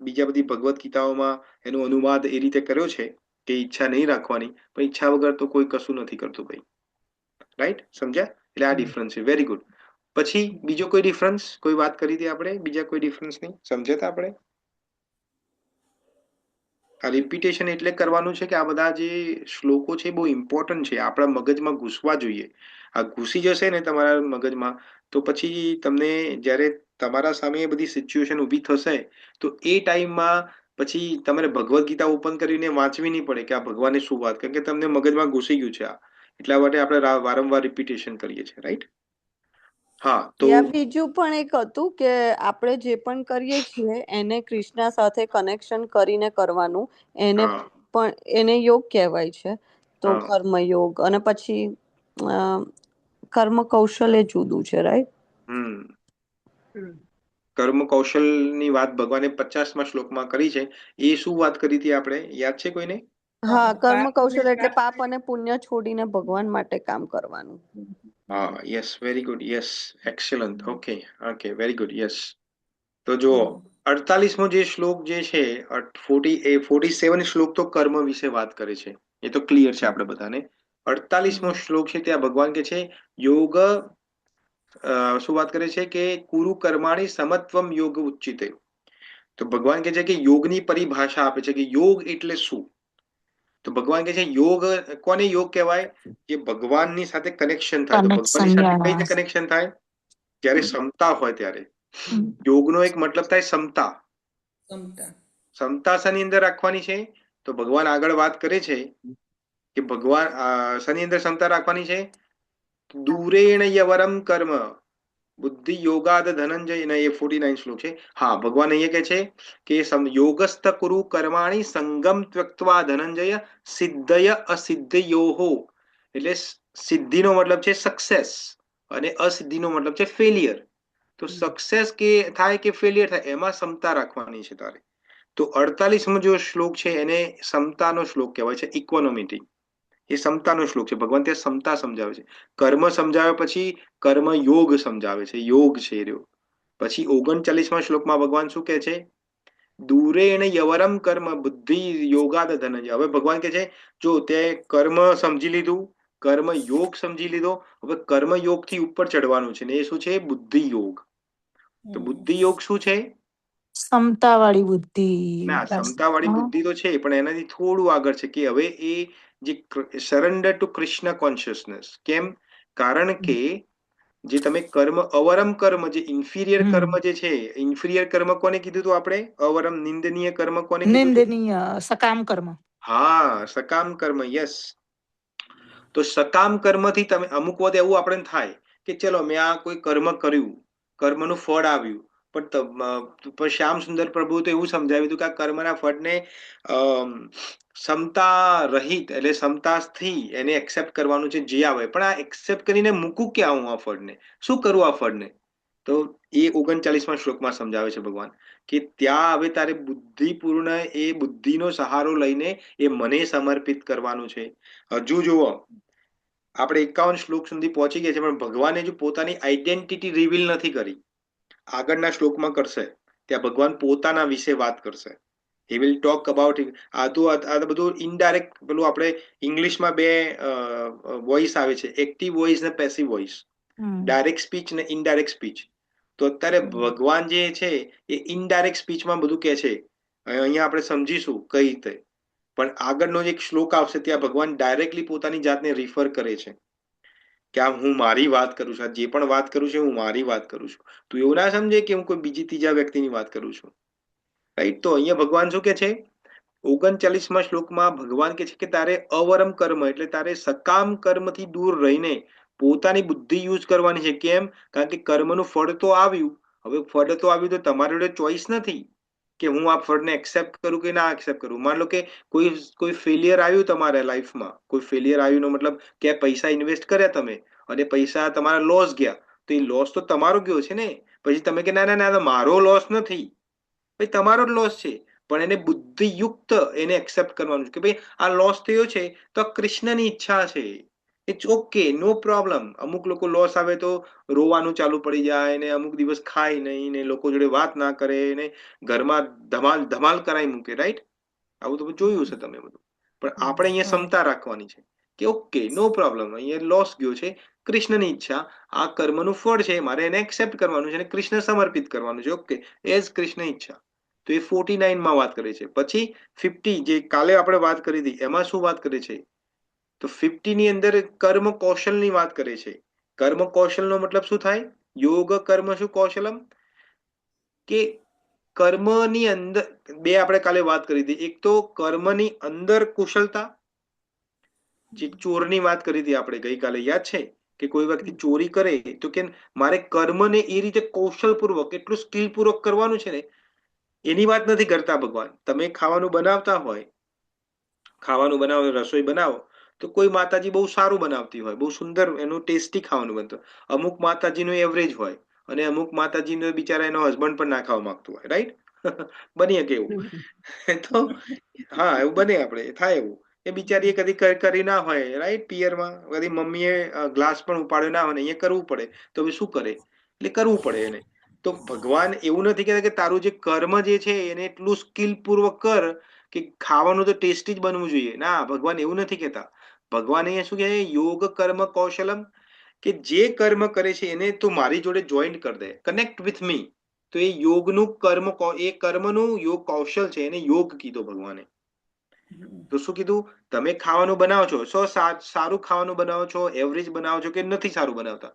બીજા બધી ભગવદ્ ગીતાઓમાં એનો અનુવાદ એ રીતે કર્યો છે કે ઈચ્છા નહીં રાખવાની, પણ ઈચ્છા વગર તો કોઈ કશું નથી કરતું ભાઈ, રાઈટ? સમજ્યા? એટલે આ ડિફરન્સ છે. Very good. પછી બીજો કોઈ ડિફરન્સ, કોઈ વાત કરી હતી આપણે, બીજા કોઈ ડિફરન્સ નહીં સમજ્યા હતા આપણે? આ રિપીટેશન એટલે કરવાનું છે કે આ બધા જે શ્લોકો છે બહુ ઇમ્પોર્ટન્ટ છે, આપણા મગજમાં ઘૂસવા જોઈએ. આ ઘૂસી જશે ને તમારા મગજમાં તો પછી તમને જ્યારે તમારા સામે એ બધી સિચ્યુએશન ઊભી થશે તો એ ટાઈમમાં પછી તમારે ભગવદ્ ગીતા ઓપન કરીને વાંચવી નહીં પડે કે આ ભગવાને શું વાત, કારણ કે તમને મગજમાં ઘૂસી ગયું છે આ. એટલા માટે આપણે વારંવાર રિપીટેશન કરીએ છીએ, રાઈટ? હા, તો ત્યાં બીજું પણ એક હતું કે આપણે જે પણ કરીએ છીએ એને કૃષ્ણ સાથે કનેક્શન કરીને કરવાનું. એને હા પણ એને યોગ કહેવાય છે. તો હા કર્મયોગ અને પછી અ, કર્મ કૌશલ્ય જુદું છે, રાઈટ? હમ હમ. કર્મ કૌશલની વાત ભગવાને 50મા શ્લોકમાં કરી છે. એ શું વાત કરી હતી આપણે, યાદ છે કોઈને? હા, કર્મ પાપ અને કૌશલ્ય એટલે પ્રાપ્ત. પાપ અને પુણ્ય છોડીને ભગવાન માટે કામ કરવાનું. હા, yes, very good, yes, excellent. Okay okay, very good, yes. તો જુઓ, 48મો જે શ્લોક જે છે, 47 શ્લોક તો કર્મ વિશે વાત કરે છે, એ તો ક્લિયર છે આપણે બધાને. 48મો શ્લોક છે ત્યાં ભગવાન કે છે યોગ, શું વાત કરે છે કે કુરુ કર્માણી સમત્વમ યોગ ઉચ્ચિતે. તો ભગવાન કે છે કે યોગની પરિભાષા આપે છે કે યોગ એટલે શું. તો ભગવાન કે છે યોગ, કોને યોગ કહેવાય? કે ભગવાનની સાથે કનેક્શન થાય. તો ભગવાનની સાથે કઈ રીતે કનેક્શન થાય? જ્યારે ક્ષમતા હોય ત્યારે. યોગનો એક મતલબ થાય ક્ષમતા. ક્ષમતા. ક્ષમતા શાની અંદર રાખવાની છે? તો ભગવાન આગળ વાત કરે છે કે ભગવાન શાની અંદર ક્ષમતા રાખવાની છે? દૂરેણ યવરમ કર્મ બુદ્ધિ યોગાદ ધનંજય, એ 49 શ્લોક છે. હા, ભગવાન અહીંયા કે છે કે યોગસ્થ કુરુ કર્માણી સંગમ ત્યક્ત્વા ધનંજય સિદ્ધય અસિદ્ધયોહો. એટલે સિદ્ધિનો મતલબ છે સક્સેસ અને અસિદ્ધિનો મતલબ છે ફેલિયર. તો સક્સેસ કે થાય કે ફેલિયર થાય એમાં ક્ષમતા રાખવાની છે તારે. તો 48મો જો શ્લોક છે એને ક્ષમતાનો શ્લોક કહેવાય છે, ઇકોનોમિટી. એ ક્ષમતાનો શ્લોક છે. ભગવાન ત્યાં ક્ષમતા સમજાવે છે. કર્મ સમજાવ્યા પછી કર્મ યોગ સમજાવે છે, યોગ છે એ રહ્યો. પછી 39મા શ્લોકમાં ભગવાન શું કહે છે? દૂરેણ યવરમ કર્મ બુદ્ધિ યોગાદ ધનંજય. હવે ભગવાન કે છે જો તે કર્મ સમજી લીધું, કર્મ યોગ સમજી લીધો, હવે કર્મ યોગ થી ઉપર ચડવાનું છે ને એ શું છે? બુદ્ધિ યોગ. તો બુદ્ધિ યોગ શું છે? ક્ષમતા વાળી બુદ્ધિ. ના, ક્ષમતા વાળી બુદ્ધિ તો છે પણ એનાથી થોડું આગળ છે કે હવે એ જે સરેન્ડર ટુ કૃષ્ણ કોન્શિયસનેસ. કેમ? કારણ કે જે તમે કર્મ અવરમ કર્મ, જે ઇન્ફિરિયર કર્મ જે છે, ઇન્ફિરિયર કર્મ કોને કીધું હતું આપણે? અવરમ નિંદનીય કર્મ કોને કીધું હતું? નિંદનીય સકામ કર્મ. હા, સકામ કર્મ, યસ. તો સકામ કર્મથી તમે અમુક વખત એવું આપણે થાય કે ચલો મેં આ કોઈ કર્મ કર્યું, કર્મનું ફળ આવ્યું, પણ શ્યામ સુંદર પ્રભુ તો એવું સમજાવ્યું હતું કે આ કર્મના ફળને ક્ષમતા રહિત એટલે ક્ષમતાથી એને એક્સેપ્ટ કરવાનું છે જે આવે. પણ આ એક્સેપ્ટ કરીને મૂકું ક્યાં હું આ ફળને? શું કરું આ ફળને? તો તો એ 39મા શ્લોકમાં સમજાવે છે ભગવાન કે ત્યાં હવે તારે બુદ્ધિપૂર્ણ એ બુદ્ધિનો સહારો લઈને એ મને સમર્પિત કરવાનું છે. હજુ જુઓ, આપણે 51 શ્લોક સુધી પહોંચી ગયા છે, પણ ભગવાને જો પોતાની આઈડેન્ટિટી રિવીલ નથી કરી. આગળના શ્લોકમાં કરશે, ત્યાં ભગવાન પોતાના વિશે વાત કરશે. He will talk about. આ તો બધું ઇનડાયરેક્ટ, પેલું આપણે ઇંગ્લિશમાં બે વોઇસ આવે છે, એક્ટિવ વોઇસ ને પેસિવ વોઇસ, ડાયરેક્ટ સ્પીચ ને ઇનડાયરેક્ટ સ્પીચ. તો અત્યારે ભગવાન જે છે એ ઇનડાયરેક્ટ સ્પીચમાં બધું કહે છે. અહીંયા આપણે સમજીશું કઈ રીતે, પણ આગળનો એક શ્લોક આવશે ત્યાં ભગવાન ડાયરેક્ટલી પોતાની જાતને રિફર કરે છે કે આ હું મારી વાત કરું છું, આ જે પણ વાત કરું છું હું મારી વાત કરું છું. તું એવું ના સમજે કે હું કોઈ બીજી ત્રીજા વ્યક્તિની વાત કરું છું. રાઈટ? તો અહીંયા ભગવાન શું કે છે? 39મા શ્લોકમાં ભગવાન કે છે કે તારે અવરમ કર્મ એટલે તારે સકામ કર્મથી દૂર રહીને પોતાની બુદ્ધિ યુઝ કરવાની છે. કેમ? કારણ કે કર્મનું ફળ તો આવ્યું. હવે ફળ તો આવ્યું તો તમારી જોડે ચોઈસ નથી કે હું આ ફળને એક્સેપ્ટ કરું કે ના એક્સેપ્ટ કરું. માન લો કે કોઈ ફેલિયર આવ્યું તમારા લાઈફમાં, કોઈ ફેલિયર આવ્યું નો મતલબ કે પૈસા ઇન્વેસ્ટ કર્યા તમે અને પૈસા તમારા લોસ ગયા, તો એ લોસ તો તમારો ગયો છે ને. પછી તમે કે ના ના ના મારો લોસ નથી, ભાઈ તમારો જ લોસ છે, પણ એને બુદ્ધિયુક્ત એને એક્સેપ્ટ કરવાનું છે કે ભાઈ આ લોસ થયો છે તો કૃષ્ણની ઈચ્છા છે. It's okay, no problem. અમુક લોકો લોસ આવે તો રોવાનું ચાલુ પડી જાય ને અમુક દિવસ ખાય નહીં ને લોકો જોડે વાત ના કરે ને ઘરમાં ધમાલ ધમાલ કરાવી મૂકે. રાઈટ? આવું તો જોયું છે તમે બધું. પણ આપણે અહીંયા ક્ષમતા રાખવાની છે કે ઓકે, નો પ્રોબ્લેમ, અહીંયા લોસ ગયો છે, કૃષ્ણની ઈચ્છા, આ કર્મનું ફળ છે, મારે એને એક્સેપ્ટ કરવાનું છે અને કૃષ્ણ સમર્પિત કરવાનું છે. ઓકે, એઝ કૃષ્ણ ઈચ્છા. તો એ 49માં વાત કરે છે. પછી 50 જે કાલે આપણે વાત કરી હતી એમાં શું વાત કરે છે? તો 50 ની અંદર કર્મ કૌશલની વાત કરે છે. કર્મ કૌશલનો મતલબ શું થાય? યોગ કર્મ શું કૌશલમ, કે કર્મની અંદર બે આપણે કાલે વાત કરી હતી. એક તો કર્મની અંદર કુશળતા, જે ચોરની વાત કરી હતી આપણે ગઈકાલે, યાદ છે? કે કોઈ વ્યક્તિ ચોરી કરે તો કે મારે કર્મને એ રીતે કૌશલપૂર્વક એટલું સ્કિલપૂર્વક કરવાનું છે ને, એની વાત નથી કરતા ભગવાન. તમે ખાવાનું બનાવતા હોય, ખાવાનું બનાવો, રસોઈ બનાવો, તો કોઈ માતાજી બહુ સારું બનાવતી હોય, બહુ સુંદર એનું ટેસ્ટી ખાવાનું બનતું, અમુક માતાજીનું એવરેજ હોય અને અમુક માતાજીનો બિચારા એનો હસબન્ડ પણ ના ખાવા માંગતું હોય. રાઈટ? બની શકે એવું. તો હા, એવું બને, આપણે થાય એવું. એ બિચારીએ કદી કરી ના હોય, રાઈટ? પિયરમાં કદી મમ્મીએ ગ્લાસ પણ ઉપાડ્યો ના હોય ને અહીંયા કરવું પડે, તો હવે શું કરે? એટલે કરવું પડે એને. તો ભગવાન એવું નથી કહેતા કે તારું જે કર્મ જે છે એને એટલું સ્કિલપૂર્વક કર કે ખાવાનું તો ટેસ્ટી જ બનવું જોઈએ. ના, ભગવાન એવું નથી કહેતા. ભગવાન અહીંયા શું કહે છે? યોગ કર્મ કૌશલમ, કે જે કર્મ કરે છે એને તું મારી જોડે જોઈન્ટ કરી દે, કનેક્ટ વિથ મી. તો એ યોગનું કર્મ, એ કર્મનું યોગ કૌશલ છે, એને યોગ કીધો ભગવાને. તો શું કીધું? તમે ખાવાનું બનાવો છો, સારું ખાવાનું બનાવો છો, એવરેજ બનાવો છો કે નથી સારું બનાવતા,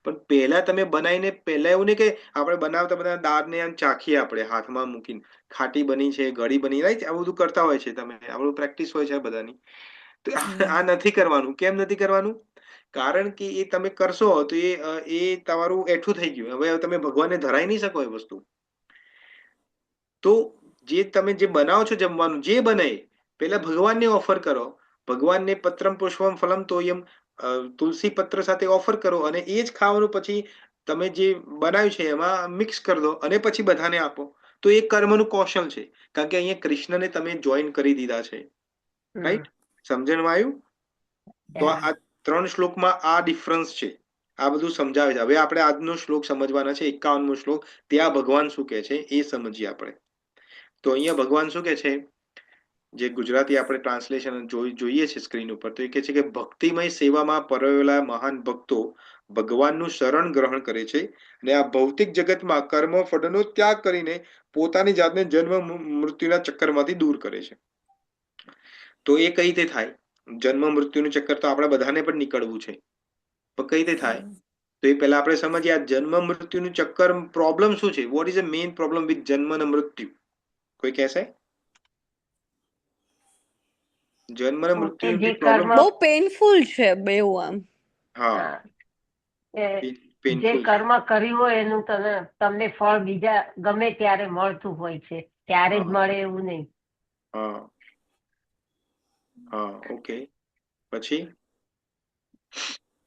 પણ પહેલા તમે બનાવીને, પહેલા એવું નહીં કે આપણે બનાવતા બધા દાળને આમ ચાખીએ, આપણે હાથમાં મૂકીને ખાટી બની છે, ગળી બની, રાઈટ? આ બધું કરતા હોય છે તમે, આ બધું પ્રેક્ટિસ હોય છે બધાની. તો આ નથી કરવાનું. કેમ નથી કરવાનું? કારણ કે એ તમે કરશો તો એ તમારું એઠું થઈ ગયું. હવે તમે ભગવાનને ધરાઈ નહીં શકો એ વસ્તુ. તો જે તમે જે બનાવો છો જમવાનું, જે બને પહેલા ભગવાનને ઓફર કરો. ભગવાનને પત્રમ પુષ્પમ ફલમ તોયમ, તુલસી પત્ર સાથે ઓફર કરો અને એ જ ખાવાનું પછી તમે જે બનાવ્યું છે એમાં મિક્સ કરી દો અને પછી બધાને આપો. તો એ કર્મનું કૌશલ છે, કારણ કે અહીંયા કૃષ્ણને તમે જોઈન કરી દીધા છે. રાઈટ? સમજણમાં આવ્યું? તો આ 3 શ્લોકમાં આ ડિફરન્સ છે. આ બધું સમજાવે છે. હવે આપણે આજનો શ્લોક સમજવાના છે, 51મો શ્લોક. ત્યાં ભગવાન શું કહે છે એ સમજીએ આપણે. તો અહીંયા ભગવાન શું કહે છે? જે ગુજરાતી આપણે ટ્રાન્સલેશન જોઈએ છે સ્ક્રીન ઉપર, તો એ કહે છે કે ભક્તિમય સેવામાં પરોવેલા મહાન ભક્તો ભગવાનનું શરણ ગ્રહણ કરે છે અને આ ભૌતિક જગતમાં કર્મ ફળનો ત્યાગ કરીને પોતાની જાતને જન્મ મૃત્યુના ચક્કરમાંથી દૂર કરે છે. તો એ કઈ રીતે થાય? જન્મ મૃત્યુનું ચક્કર તો આપણે બધાને પણ નીકળવું છે, પણ કઈ રીતે થાય? તો એ પહેલા આપણે સમજીએ આ જન્મ મૃત્યુનું ચક્કર પ્રોબ્લેમ શું છે? What is the main problem with જન્મ અને મૃત્યુ? કોઈ કહેશે? જન્મ અને મૃત્યુની પ્રોબ્લેમ બહુ પેનફુલ છે બેઉ આમ. હા, જે પેનફુલ. કર્મ કર્યું હોય એનું તમને ફળ બીજા ગમે ત્યારે મળતું હોય છે, ત્યારે જ મળે એવું નહીં. હા હા, ઓકે. પછી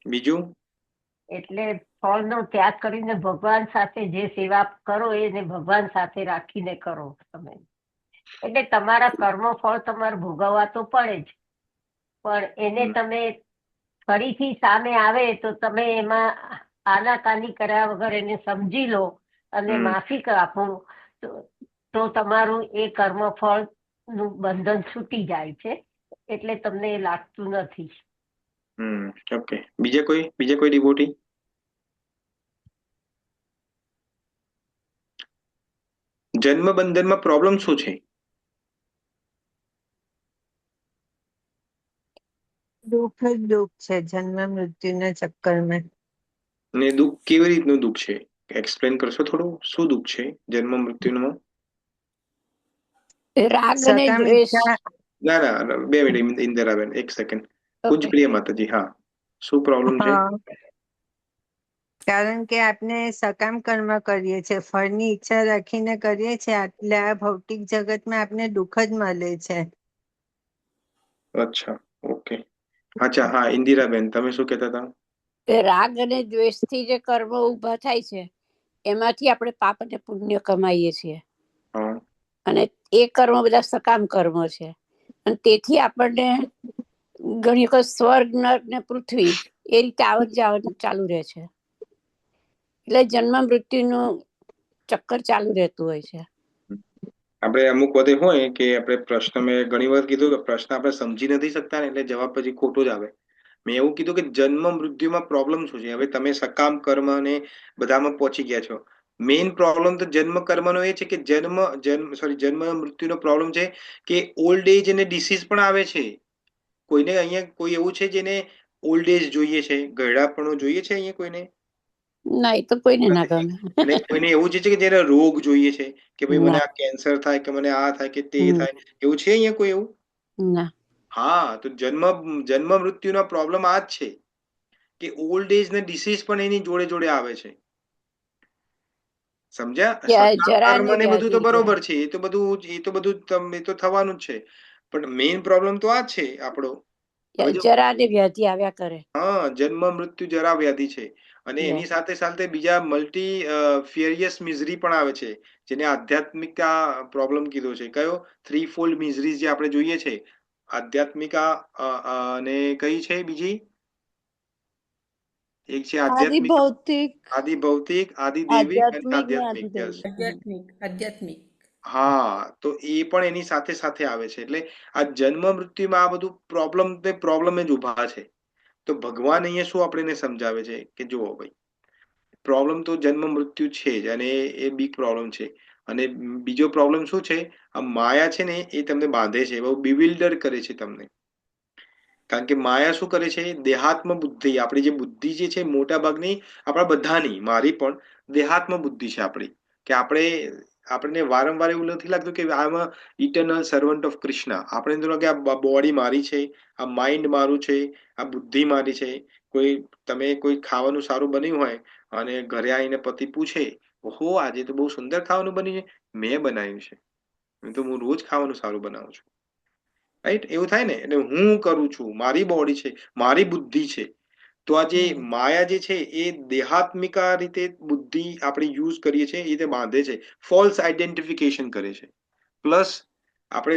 બીજું એટલે ફળનો ત્યાગ કરીને ભગવાન સાથે જે સેવા કરો એને ભગવાન સાથે રાખીને કરો તમે. એટલે તમારા કર્મ ફળ તમારે ભોગવવા તો પડે જ, પણ એને તમે ફરીથી સામે આવે તો તમે એમાં આનાકાની કર્યા વગર એને સમજી લો અને માફી આપો તો તમારું એ કર્મ ફળ નું બંધન છૂટી જાય છે, એટલે તમને એ લાગતું નથી. ઓકે. બીજા કોઈ ડિવોટી? જન્મ બંધનમાં પ્રોબ્લેમ શું છે? દુઃખ જ દુઃખ છે જન્મ મૃત્યુના ચક્કરમાં. ને દુઃખ કેવી રીતનું દુઃખ છે? એક્સપ્લેન કરશો થોડું? શું દુઃખ છે જન્મ મૃત્યુમાં? રાગ અને સકામ દ્વેષ. ઈચ્છા ના, 2 મિનિટ ઇન્દિરાબેન, 1 સેકન્ડ. કુંજ પ્રિય માતાજી, હા, શું પ્રોબ્લેમ છે? કારણ કે આપણે સકામ કર્મ કરીએ છીએ, ફળની ઈચ્છા રાખીને કરીએ છીએ, એટલે આ ભૌતિક જગતમાં આપણે દુઃખ જ મળે છે. અચ્છા, ઓકે. અચ્છા, હા, ઇન્દિરાબેન, તમે શું કહેતા હતા? રાગ અને દ્વેષ થી જે કર્મ ઉભા થાય છે એમાંથી આપણે પાપ અને પુણ્ય કમાઈએ છીએ, અને એ કર્મ બધા સકામ કર્મ છે, અને તેથી આપણને ઘણી વખત સ્વર્ગ નર્ક ને પૃથ્વી એ રીતે આવત જાવત ચાલુ રહે છે. એટલે જન્મ મૃત્યુનું ચક્કર ચાલુ રહેતું હોય છે. આપણે અમુક વધે હોય કે આપણે પ્રશ્ન, મેં ઘણી વાર કીધું કે પ્રશ્ન આપણે સમજી નથી શકતા ને એટલે જવાબ પછી ખોટો જ આવે. મેં એવું કીધું કે જન્મ મૃત્યુમાં પ્રોબ્લેમ શું છે? હવે તમે સકામ કર્મ ને બધામાં પહોંચી ગયા છો. મેઇન પ્રોબ્લેમ તો જન્મ કર્મનો એ છે કે જન્મ મૃત્યુનો પ્રોબ્લેમ છે કે ઓલ્ડ એજ અને ડિસીઝ પણ આવે છે. કોઈને અહીંયા કોઈ એવું છે જેને ઓલ્ડ એજ જોઈએ છે, ઘરડાપણું જોઈએ છે અહીંયા કોઈને? ના, એ તો કોઈને ના ગમે. અને કોઈને એવું છે કે જેને રોગ જોઈએ છે કે ભાઈ મને ના, આ કેન્સર થાય કે મને આ થાય કે તે થાય, એવું છે અહીંયા કોઈ એવું? ના. હા, તો જન્મ મૃત્યુનો પ્રોબ્લેમ આ જ છે કે ઓલ્ડ એજ ને ડિસીઝ પણ એની જોડે જોડે આવે છે. સમજ્યા? સકામ જરા કર્મ ને ને બધું તો વ્યાધિ. બરોબર છે, એ તો થવાનું જ છે, પણ મેઇન પ્રોબ્લેમ તો આ જ છે આપણો. હવે જો, જરા ને વ્યાધિ આવ્યા કરે. હા, જન્મ મૃત્યુ જરા વ્યાધિ છે, અને એની સાથે સાથે બીજા મલ્ટી ફિયરિયસ મિઝરી પણ આવે છે, જેને આધ્યાત્મિક પ્રોબ્લેમ કીધો છે. કયો? 3 ફોલ્ડ મિઝરી જે આપણે જોઈએ છે, આધ્યાત્મિકા અને કઈ છે બીજી? એક છે આધ્યાત્મિક, આદિ ભૌતિક, આદિ દૈવિક અને આધ્યાત્મિક. યસ. આધ્યાત્મિક. હા, તો એ પણ એની સાથે સાથે આવે છે. એટલે આ જન્મ મૃત્યુમાં આ બધું પ્રોબ્લેમ જ ઉભા છે. તો ભગવાન અહીંયા શું આપણે સમજાવે છે કે જુઓ ભાઈ, પ્રોબ્લેમ તો જન્મ મૃત્યુ છે જ, અને એ બિગ પ્રોબ્લેમ છે. અને બીજો પ્રોબ્લેમ શું છે? આ માયા છે ને, એ તમને બાંધે છે, બહુ બિવિલ્ડર કરે છે તમને. કારણ કે માયા શું કરે છે? દેહાત્મ બુદ્ધિ, આપણી જે બુદ્ધિ જે છે મોટા ભાગની, આપણા બધાની, મારી પણ દેહાત્મ બુદ્ધિ છે આપણી, કે આપણને વારંવાર એવું નથી લાગતું કે આઈ એમ અ ઇટર્નલ સર્વન્ટ ઓફ કૃષ્ણ. આપણે એમ લાગે આ બોડી મારી છે, આ માઇન્ડ મારું છે, આ બુદ્ધિ મારી છે. તમે કોઈ ખાવાનું સારું બન્યું હોય અને ઘરે આવીને પતિ પૂછે, ઓહો, આજે તો બહુ સુંદર ખાવાનું બન્યું છે. મેં બનાવ્યું છે, હું રોજ ખાવાનું સારું બનાવું છું, રાઈટ? એવું થાય ને. એટલે હું કરું છું, મારી બોડી છે, મારી બુદ્ધિ છે. તો આ જે માયા જે છે એ દેહાત્મિકા રીતે બુદ્ધિ આપણે યુઝ કરીએ છીએ, એ રીતે બાંધે છે, ફોલ્સ આઈડેન્ટિફિકેશન કરે છે. પ્લસ આપણે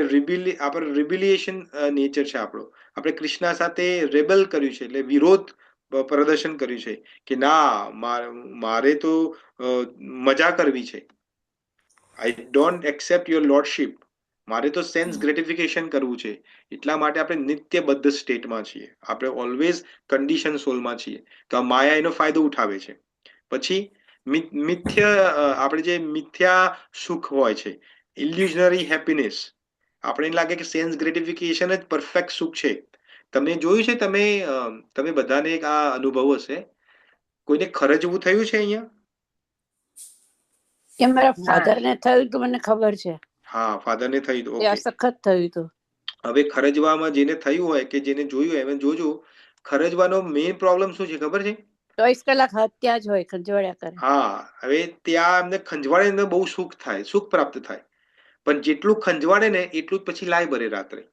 રિબિલિએશન નેચર છે આપણો. આપણે કૃષ્ણ સાથે રેબલ કર્યું છે, એટલે વિરોધ પ્રદર્શન કર્યું છે કે ના, મારે તો મજા કરવી છે. I don't accept your lordship. મારે તો સેન્સ ગ્રેટિફિકેશન કરવું છે. એટલા માટે આપણે નિત્યબદ્ધ સ્ટેટમાં છીએ, આપણે ઓલવેઝ કન્ડિશન સોલમાં છીએ. તો આ માયા એનો ફાયદો ઉઠાવે છે. પછી આપણે જે મિથ્યા સુખ હોય છે, ઇલ્યુઝનરી હેપીનેસ, આપણે લાગે કે સેન્સ ગ્રેટિફિકેશન જ પરફેક્ટ સુખ છે. તમે જોયું છે, તમે બધાને એક આ અનુભવ હશે, કોઈને ખરજવું થયું છે અહીંયા? એ મારા ફાધર ને થયું તો મને ખબર છે. હા, ફાધર ને થયું હતું. ઓકે. સખત થયું હતું. હવે ખરજવામાં જેને થયું હોય કે જેને જોયું હોય, જોજો, ખરજવાનો મેઇન પ્રોબ્લેમ શું છે ખબર છે? 24 કલાક હત્યા જ હોય, ખંજવાળ્યા કરે. હા, હવે ત્યાં એમને ખંજવાળે બહુ સુખ થાય, સુખ પ્રાપ્ત થાય, પણ જેટલું ખંજવાળે ને એટલું જ પછી લાય ભરે રાત્રે.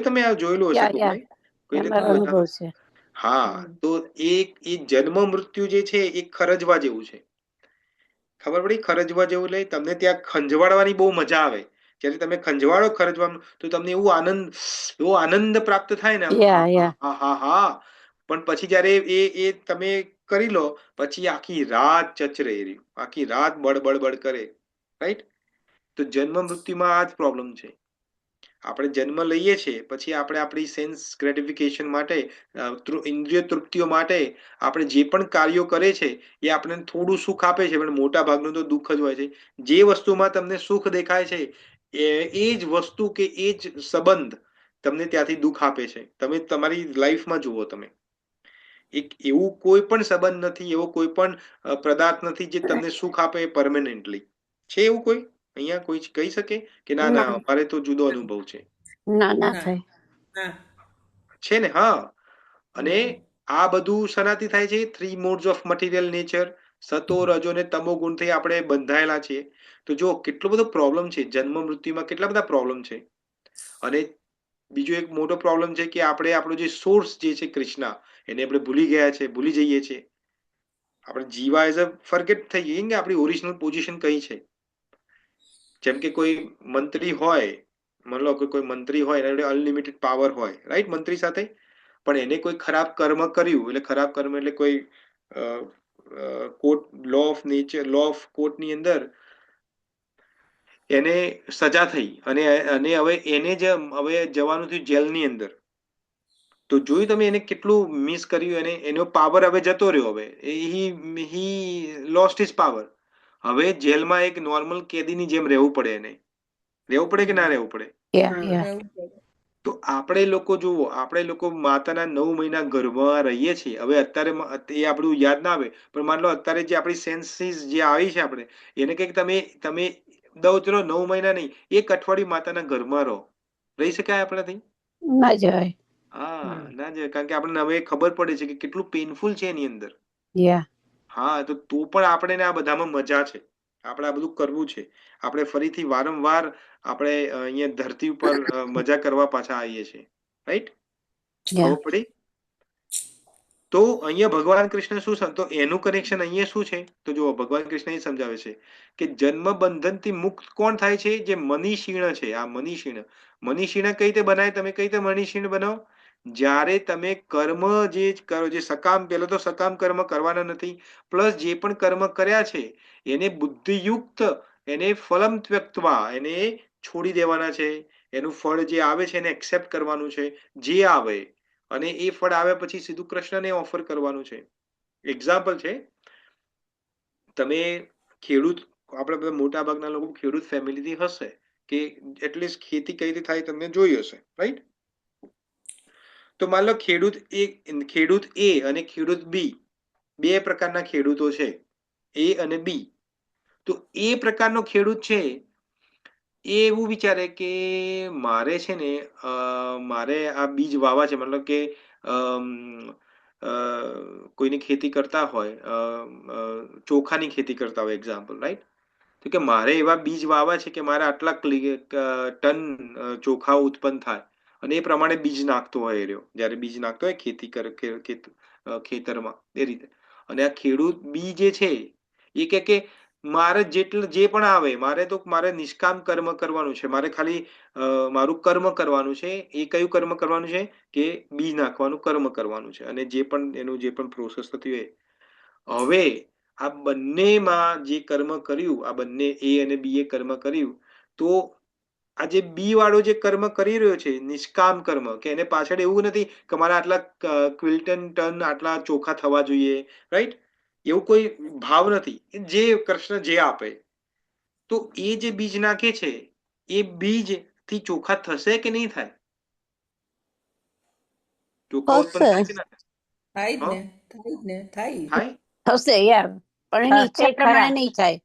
તમે આ જોયેલું હશે કોઈને? અનુભવ છે. હા, તો એ જન્મ મૃત્યુ જે છે એ ખરજવા જેવું છે. ખબર પડી? ખરજવા જેવું એટલે તમને ત્યાં ખંજવાળવાની બહુ મજા આવે. જ્યારે તમે ખંજવાળો ખરજવાનું તો તમને એવો આનંદ પ્રાપ્ત થાય ને, યા યા હા હા હા. પણ પછી જ્યારે એ તમે કરી લો પછી આખી રાત ચચરે એ રહ્યું, આખી રાત બળ કરે, રાઈટ? તો જન્મ મૃત્યુમાં આ જ પ્રોબ્લેમ છે. આપણે જન્મ લઈએ છીએ પછી આપણે આપણી સેન્સ ગ્રેટિફિકેશન માટે, ઇન્દ્રિય તૃપ્તિઓ માટે આપણે જે પણ કાર્યો કરે છે એ આપણને થોડું સુખ આપે છે, પણ મોટા ભાગનું તો દુઃખ જ હોય છે. જે વસ્તુમાં તમને સુખ દેખાય છે એ જ વસ્તુ કે એ જ સંબંધ તમને ત્યાંથી દુઃખ આપે છે. તમે તમારી લાઈફમાં જુઓ, તમે એવું કોઈ પણ સંબંધ નથી, એવો કોઈ પણ પદાર્થ નથી જે તમને સુખ આપે પરમેનન્ટલી. છે એવું કોઈ અહીંયા કોઈ કહી શકે કે ના ના અમારે તો જુદો અનુભવ છે? ના ના ના થાય. ના છે ને? હા. અને આ બધું શનાથી થાય છે? 3 મોડ્સ ઓફ મટીરિયલ નેચર, સતો, રજો ને તમો ગુણથી આપણે બંધાયેલા છીએ. તો જો કેટલો બધો પ્રોબ્લેમ છે જન્મ મૃત્યુમાં, કેટલા બધા પ્રોબ્લેમ છે. અને બીજો એક મોટો પ્રોબ્લેમ છે કે આપણે આપણો જે સોર્સ જે છે કૃષ્ણ, એને આપણે ભૂલી ગયા છે, ભૂલી જઈએ છીએ. આપણે જીવા એઝ અ ફર્ગેટ થઈ જઈએ કે આપણી ઓરિજિનલ પોઝિશન કઈ છે. જેમ કે કોઈ મંત્રી હોય, માની લો કે કોઈ મંત્રી હોય એના જોડે અનલિમિટેડ પાવર હોય, રાઈટ? મંત્રી સાથે પણ એને કોઈ ખરાબ કર્મ કર્યું, એટલે ખરાબ કર્મ એટલે કોઈ court, law of nature, law of કોર્ટની અંદર એને સજા થઈ અને હવે એને જ હવે જવાનું થયું જેલની અંદર. તો જોયું તમે એને કેટલું મિસ કર્યું, એનો પાવર હવે જતો રહ્યો. હવે હી લોસ્ટ હિઝ પાવર. હવે જેલમાં એક નોર્મલ કેદીની જેમ રહેવું પડે. એને રહેવું પડે કે ના રહેવું પડે? યા યા રહેવું પડે. તો આપણે લોકો જુઓ, આપણે લોકો માતાના 9 મહિના ગર્ભમાં રહીએ છીએ. હવે અત્યારે એ આપણું યાદ ના આવે, પણ માન લો અત્યારે જે આપણી સેન્સીસ જે આવી છે આપણે એને કંઈક તમે ચલો 9 મહિના નહીં, 1 અઠવાડિયું માતાના ગર્ભમાં રહો, રહી શકાય આપણાથી? ના જવાય. હા, ના જ. કારણ કે આપણને હવે ખબર પડે છે કે કેટલું પેઇનફુલ છે એની અંદર. યા હા, તો પણ આપણે આ બધામાં મજા છે. આપણે આ બધું કરવું છે. આપણે ફરીથી વારંવાર આપણે અહીંયા ધરતી ઉપર મજા કરવા પાછા આવીએ છીએ, રાઈટ? યા ખબર પડી? તો અહીંયા ભગવાન કૃષ્ણ શું, તો એનું કનેક્શન અહીંયા શું છે? તો જુઓ, ભગવાન કૃષ્ણ એ સમજાવે છે કે જન્મ બંધનથી મુક્ત કોણ થાય છે? જે મનીષીણ છે. આ મનીષીણ કઈ રીતે બનાય? તમે કઈ રીતે મનીષીણ બનાવો? જ્યારે તમે કર્મ જે કરો, જે સકામ, પેલો તો સકામ કર્મ કરવાના નથી, પ્લસ જે પણ કર્મ કર્યા છે એને બુદ્ધિયુક્ત, એને ફલમ ત્યક્ત્વા, એને છોડી દેવાના છે. એનું ફળ જે આવે છે એને એક્સેપ્ટ કરવાનું છે, જે આવે. અને એ ફળ આવ્યા પછી સીધું કૃષ્ણને ઓફર કરવાનું છે. એક્ઝામ્પલ છે, તમે ખેડૂત, આપણે બધા મોટા ભાગના લોકો ખેડૂત ફેમિલીથી હશે કે એટલીસ્ટ ખેતી કઈ રીતે થાય તમને જોઈ હશે, રાઈટ? તો માન લો ખેડૂત એ અને ખેડૂત બી, 2 પ્રકારના ખેડૂતો છે, એ અને બી. તો એ પ્રકારનો ખેડૂત છે એ એવું વિચારે કે મારે છે ને મારે આ બીજ વાવા છે. મતલબ કે કોઈની ખેતી કરતા હોય, ચોખાની ખેતી કરતા હોય, એક્ઝામ્પલ, રાઈટ? તો કે મારે એવા બીજ વાવા છે કે મારે આટલા ટન ચોખા ઉત્પન્ન થાય, અને એ પ્રમાણે બીજ નાખતો હોય. રહ્યો જ્યારે બીજ નાખતો હોય ખેતી ખેતરમાં, એ રીતે. અને આ ખેડૂત બી જે છે એ કે મારે જે પણ આવે, મારે નિષ્કામ કર્મ કરવાનું છે. મારે ખાલી મારું કર્મ કરવાનું છે. એ કયું કર્મ કરવાનું છે? કે બીજ નાખવાનું કર્મ કરવાનું છે, અને જે પણ એનું જે પણ પ્રોસેસ થતી હોય. હવે આ બંનેમાં જે કર્મ કર્યું, આ બંને એ અને બી એ કર્મ કર્યું, તો આ જે બી વાળો જે કર્મ કરી રહ્યો છે, નિષ્કામ કર્મ, કે એને પાછળ એવું નથી કે મારા આટલા ક્વિન્ટલ ટન આટલા ચોખા થવા જોઈએ, રાઈટ? એવું કોઈ ભાવ નથી. જે કૃષ્ણ જે આપે, તો એ જે બીજ નાખે છે એ બીજ થી ચોખા થશે કે નહીં થાય? ચોખા ઉત્પન્ન હશે. થાય કે ના થાય જ થાય? ને, થાય જ ને, થાય થાય? થશે યાર, પણ એની ઈચ્છા થશે પ્રમાણે ખરા. નહીં થાય.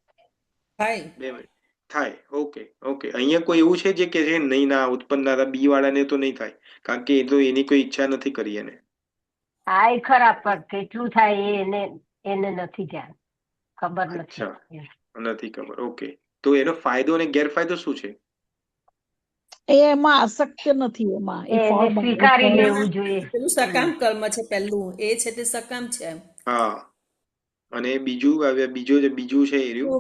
થાય. 2 મિનિટ. થાય. Okay okay. અહીંયા કોઈ એવું છે જે કે છે નહીં, ના ઉત્પન્ન ના બી વાળાને તો નહીં થાય, કારણ કે એ તો એની કોઈ ઈચ્છા નથી કરી એને. આ ખરા, પણ કેટલું થાય એ એને નથી ધ્યાન, ખબર નથી. અચ્છા, નથી ખબર. ઓકે. તો એનો ફાયદો અને ગેરફાયદો શું છે? એમાં આસક્ત નથી, એમાં એ એને ફળ સ્વીકારી લેવું જોઈએ. પેલું સકામ કર્મ છે, પહેલું એ છે તે સકામ છે. હા, અને બીજું છે એ રહ્યું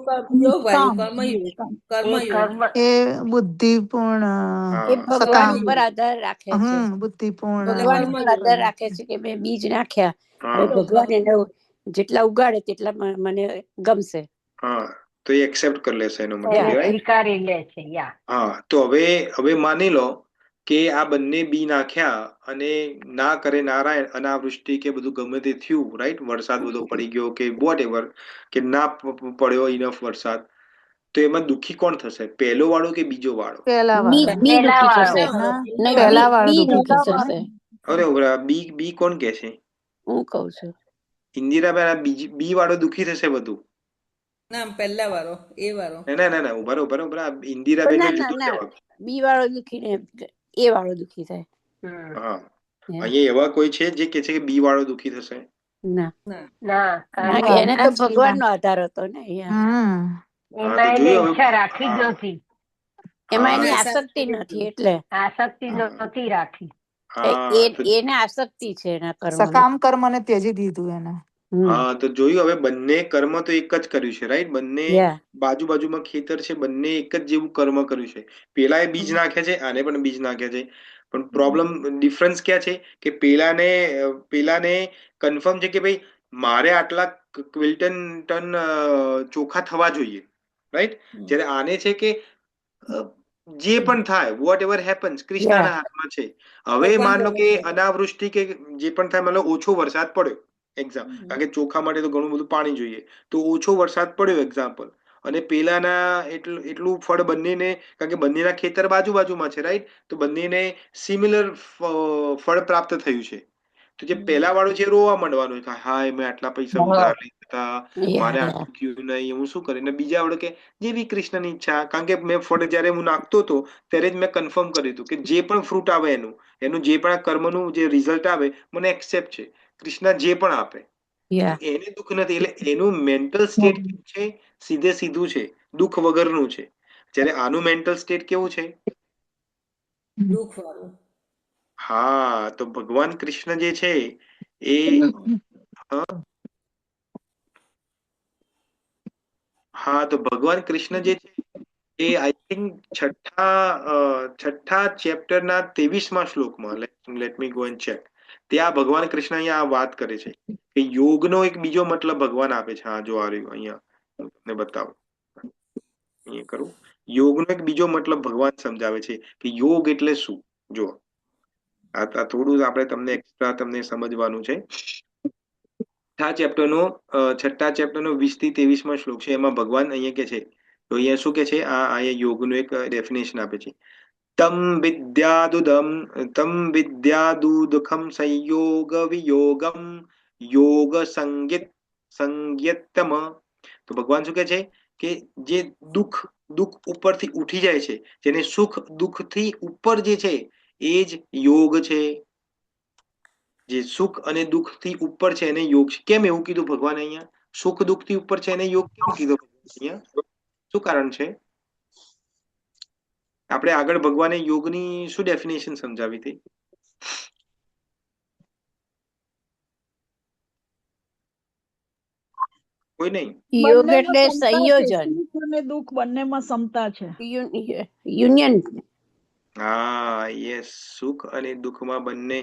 યોગ વાળું નિષ્કામ, કર્મયોગ. નિષ્કામ. એ કર્મયોગ કર્મ એ બુદ્ધિપૂર્ણ હા એ ભગવાન સકામ ઉપર આધાર રાખે છે. બુદ્ધિપૂર્ણ ભગવાન કર્મ ઉપર યોગ. આધાર રાખે છે કે મેં બીજ નાખ્યા, હવે હા ભગવાન એને જેટલા ઉગાડે તેટલા મને ગમશે. હા, તો એ એક્સેપ્ટ કરી લેશે એનો મતલબ, એને રાઈટ? સ્વીકારી લે છે. યા હા, તો હવે માની લો કે આ બંને બી નાખ્યા અને ના કરે નારાયણ, અનાવૃષ્ટિ કે બધું ગમે તે થયું, રાઈટ? વરસાદ બધો પડી ગયો કે વોટ એવર, કે ના પડ્યો ઇનફ વરસાદ, તો એમાં દુઃખી કોણ થશે? પહેલો વાળો કે બીજો વાળો? પેલા બી વાળો બી પેલા દુઃખી વાળો. થશે. ના નહીં, પેલા વાળો બી દુઃખી દુઃખી થશે. થશે. અરે બી કોણ કે છે? હું કઉ છું ઇન્દિરાબેન, આ બી વાળો દુઃખી થશે બધું? ના, પહેલા વાળો, એ વાળો. ના, ઉભા આ ઇન્દિરાબેન નો જુદો ના, જવાબ. બી વાળો દુઃખી ને એ વાળો દુઃખી થાય. હા, અહીંયા એવા કોઈ છે જે કે છે કે બી વાળો દુઃખી થશે? ના, ના, ના, ના, કર્મ એને તો ભગવાન નો આધાર હતો ને અહીંયા. હા, એમાં તો એને જોયું હવે. ઈચ્છા રાખી જ હા, નથી, એમાં હા, એની ના, આસક્તિ નથી, એટલે આસક્તિ નથી રાખી. હા, તો એને આસક્તિ છે એના કર્મમાં. સકામ કર્મને ત્યજી દીધું એને. હા, તો જોયું હવે, બંને કર્મ તો એક જ કર્યું છે, રાઈટ? બંને બાજુમાં ખેતર છે, બંને એક જ જેવું કર્મ કર્યું છે. પેલા એ બીજ નાખ્યા છે, આને પણ બીજ નાખ્યા છે, પણ પ્રોબ્લેમ ડિફરન્સ ક્યાં છે કે પેલાને કન્ફર્મ છે કે ભાઈ મારે આટલા ટન ચોખા થવા જોઈએ, રાઈટ? જ્યારે આને છે કે જે પણ થાય, વોટ એવર હેપન્સ, કૃષ્ણના હાથમાં છે. હવે ભગવાન માન લો બને કે છે. અનાવૃષ્ટિ કે જે પણ થાય, મતલબ ઓછો વરસાદ પડ્યો, કારણ કે ચોખા માટે તો ઘણું બધું પાણી જોઈએ, તો ઓછો વરસાદ પડ્યો એક્ઝામ્પલ, અને પેલાના એટલું ફળ બંનેને, કારણ કે બંનેના ખેતર બાજુમાં છે, રાઈટ? તો બંનેને સિમિલર ફળ પ્રાપ્ત થયું છે. તો જે પહેલા વાળો છે રોવા માંડવાનું કે હાય, મેં આટલા પૈસા ઉધાર લીધા, મારે આટલું થયું નહીં, હું શું કરીને? બીજા વાળો કે જેવી કૃષ્ણની ઈચ્છા, કારણ કે મેં ફળ જયારે હું નાખતો હતો ત્યારે જ મેં કન્ફર્મ કર્યું હતું કે જે પણ ફ્રૂટ આવે એનું જે પણ આ કર્મનું જે રિઝલ્ટ આવે મને એક્સેપ્ટ છે, કૃષ્ણ જે પણ આપે, તો એને દુઃખ નથી. એટલે એનું મેન્ટલ સ્ટેટ કેવું છે? સીધું છે, દુઃખ વગરનું છે. જ્યારે આનું મેન્ટલ સ્ટેટ કેવું છે? દુઃખ વાળું. હા, તો ભગવાન કૃષ્ણ જે છે એ હા, તો ભગવાન કૃષ્ણ જે છે એ આઈ થિંક છઠ્ઠા ચેપ્ટરના 23મા શ્લોકમાં, let me go and check, ત્યાં ભગવાન કૃષ્ણ અહીંયા આ વાત કરે છે કે યોગનો એક બીજો મતલબ ભગવાન આપે છે. હા, જો આ રહ્યું, અહીંયા હું તમને બતાવું, અહીંયા કરું. યોગનો એક બીજો મતલબ ભગવાન સમજાવે છે કે યોગ એટલે શું. જો આ થોડું આપણે તમને એક્સ્ટ્રા તમને સમજવાનું છે. છઠ્ઠા ચેપ્ટરનો 20 થી 23મા શ્લોક છે, એમાં ભગવાન અહીંયા કે છે, તો અહીંયા શું કે છે, આ યોગનું એક ડેફિનેશન આપે છે. તમ વિદ્યાદુદખમ સંયોગ વિયોગમ યોગ સંયતમ. તો ભગવાન શું કે છે કે જે દુઃખ ઉપરથી ઉઠી જાય છે, જેને સુખ દુઃખથી ઉપર જે છે એ જ યોગ છે. જે સુખ અને દુઃખ થી ઉપર છે એને યોગ છે. કેમ એવું કીધું ભગવાન અહીંયા? સુખ દુઃખ થી ઉપર છે એને યોગ કેમ કીધો અહીંયા? શું કારણ છે? આપણે આગળ ભગવાને યોગની શું ડેફિનેશન સમજાવી હતી? કોઈ નહીં? યોગ બંનેમાં એટલે સમતા છે, સંયોજન, સુખ અને દુઃખ બંનેમાં સમતા છે. યુનિયન. હા, યસ, સુખ અને દુઃખમાં બંને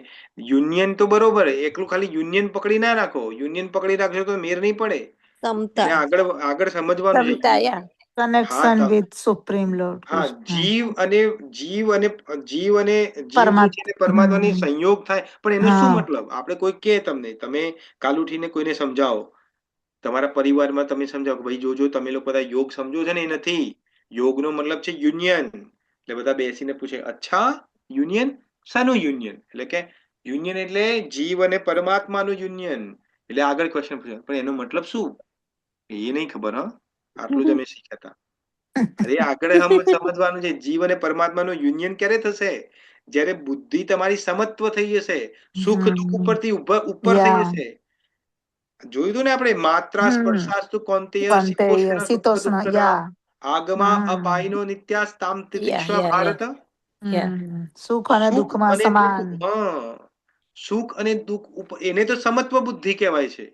યુનિયન તો બરોબર. એકલું ખાલી યુનિયન પકડી ના રાખો. યુનિયન પકડી રાખશો તો મેર નહીં પડે. એને ક્ષમતા. આગળ સમજવાનું છે. ક્ષમતા. કનેક્શન વિથ સુપ્રીમ લોર્ડ હા, કૃષ્ણ. જીવ અને જીવ જે છે તે પરમાત્માની હમ સંયોગ થાય, પણ એનો શું હા મતલબ? આપણે કોઈ કે તમે કાલ ઉઠીને કોઈને સમજાવો, તમારા પરિવારમાં તમે સમજાવો કે ભાઈ જોજો, તમે લોકો બધા યોગ સમજો છો ને, એ નથી. યોગનો મતલબ છે યુનિયન. એટલે બધા બેસીને પૂછે, અચ્છા યુનિયન? શાનું યુનિયન? એટલે કે યુનિયન એટલે જીવ અને પરમાત્માનું યુનિયન. એટલે આગળ ક્વેશ્ચન પૂછે, પણ એનો મતલબ શું? એ નહીં ખબર. હા, આટલું જ અમે શીખ્યા હતા. અરે આગળ સમજવાનું છે, જીવ અને પરમાત્માનું યુનિયન ક્યારે થશે? જ્યારે બુદ્ધિ તમારી સમત્વ થઈ જશે, સુખ દુઃખ ઉપરથી ઉપર થઈ યા જશે. જોયું હતું ને આપણે, માત્રા સ્પર્શાસ્તુ કૌંતેય કંતેય શીતોષ્ણ સુખ શીતોષ્ણ દુઃખના યા આગમા અપાયનો નિત્યાસ્તામ તિતિક્ષા ભારત. સુખ અને સુખ દુઃખમાં અને સમાન. દુઃખ, સુખ અને દુઃખ ઉપર, એને તો સમત્વ બુદ્ધિ કહેવાય છે.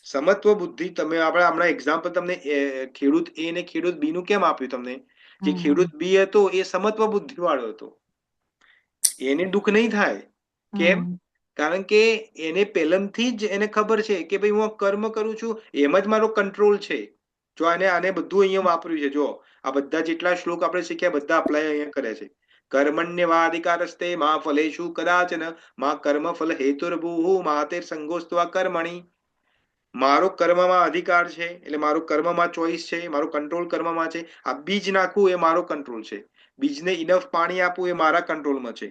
સમત્વ બુદ્ધિ. તમે આપણે હમણાં એક્ઝામ્પલ તમને ખેડૂત એ અને ખેડૂત બી નું કેમ આપ્યું તમને? જે ખેડૂત બી હતો એ સમત્વ બુદ્ધિ વાળો હતો, એને દુઃખ નહીં થાય. કેમ? કારણ કે એને પહેલેથી જ એને ખબર છે કે ભાઈ હું કર્મ કરું છું, એમ જ મારો કંટ્રોલ છે. જો આને બધું અહીંયા વાપર્યું છે. જો આ બધા જેટલા શ્લોક આપણે શીખ્યા બધા અપ્લાય અહીંયા કરે છે. કર્મણ્યવાધિકારસ્તે મા ફલેષુ કદાચન મા કર્મ ફલ હેતુર્ભૂ મા તે સંગોસ્ત્વા કર્મણિ. મારો કર્મમાં અધિકાર છે, એટલે મારો કર્મમાં ચોઈસ છે, મારો કંટ્રોલ કર્મમાં છે. આ બીજ નાખવું એ મારો કંટ્રોલ છે, બીજને ઇનફ પાણી આપવું એ મારા કંટ્રોલમાં છે.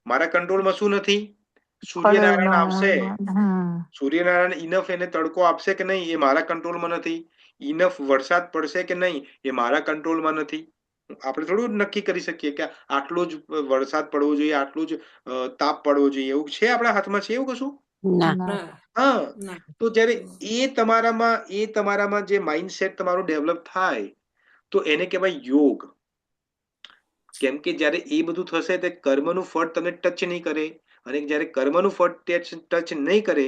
મારા કંટ્રોલમાં શું નથી? સૂર્યનારાયણ આવશે, સૂર્યનારાયણ ઇનફ એને તડકો આપશે કે નહીં એ મારા કંટ્રોલમાં નથી. ઇનફ વરસાદ પડશે કે નહીં એ મારા કંટ્રોલમાં નથી. આપણે થોડું નક્કી કરી શકીએ કે આટલો જ વરસાદ પડવો જોઈએ, આટલું જ તાપ પડવો જોઈએ, એવું છે આપણા હાથમાં? છે એવું કશું? હા. તો જયારે એ તમારામાં જે માઇન્ડસેટ તમારું ડેવલપ થાય તો એને કહેવાય યોગ. કેમ કે જયારે એ બધું થશે તે કર્મનું ફળ તમને ટચ નહીં કરે, અને જયારે કર્મનું ફળ ટચ નહીં કરે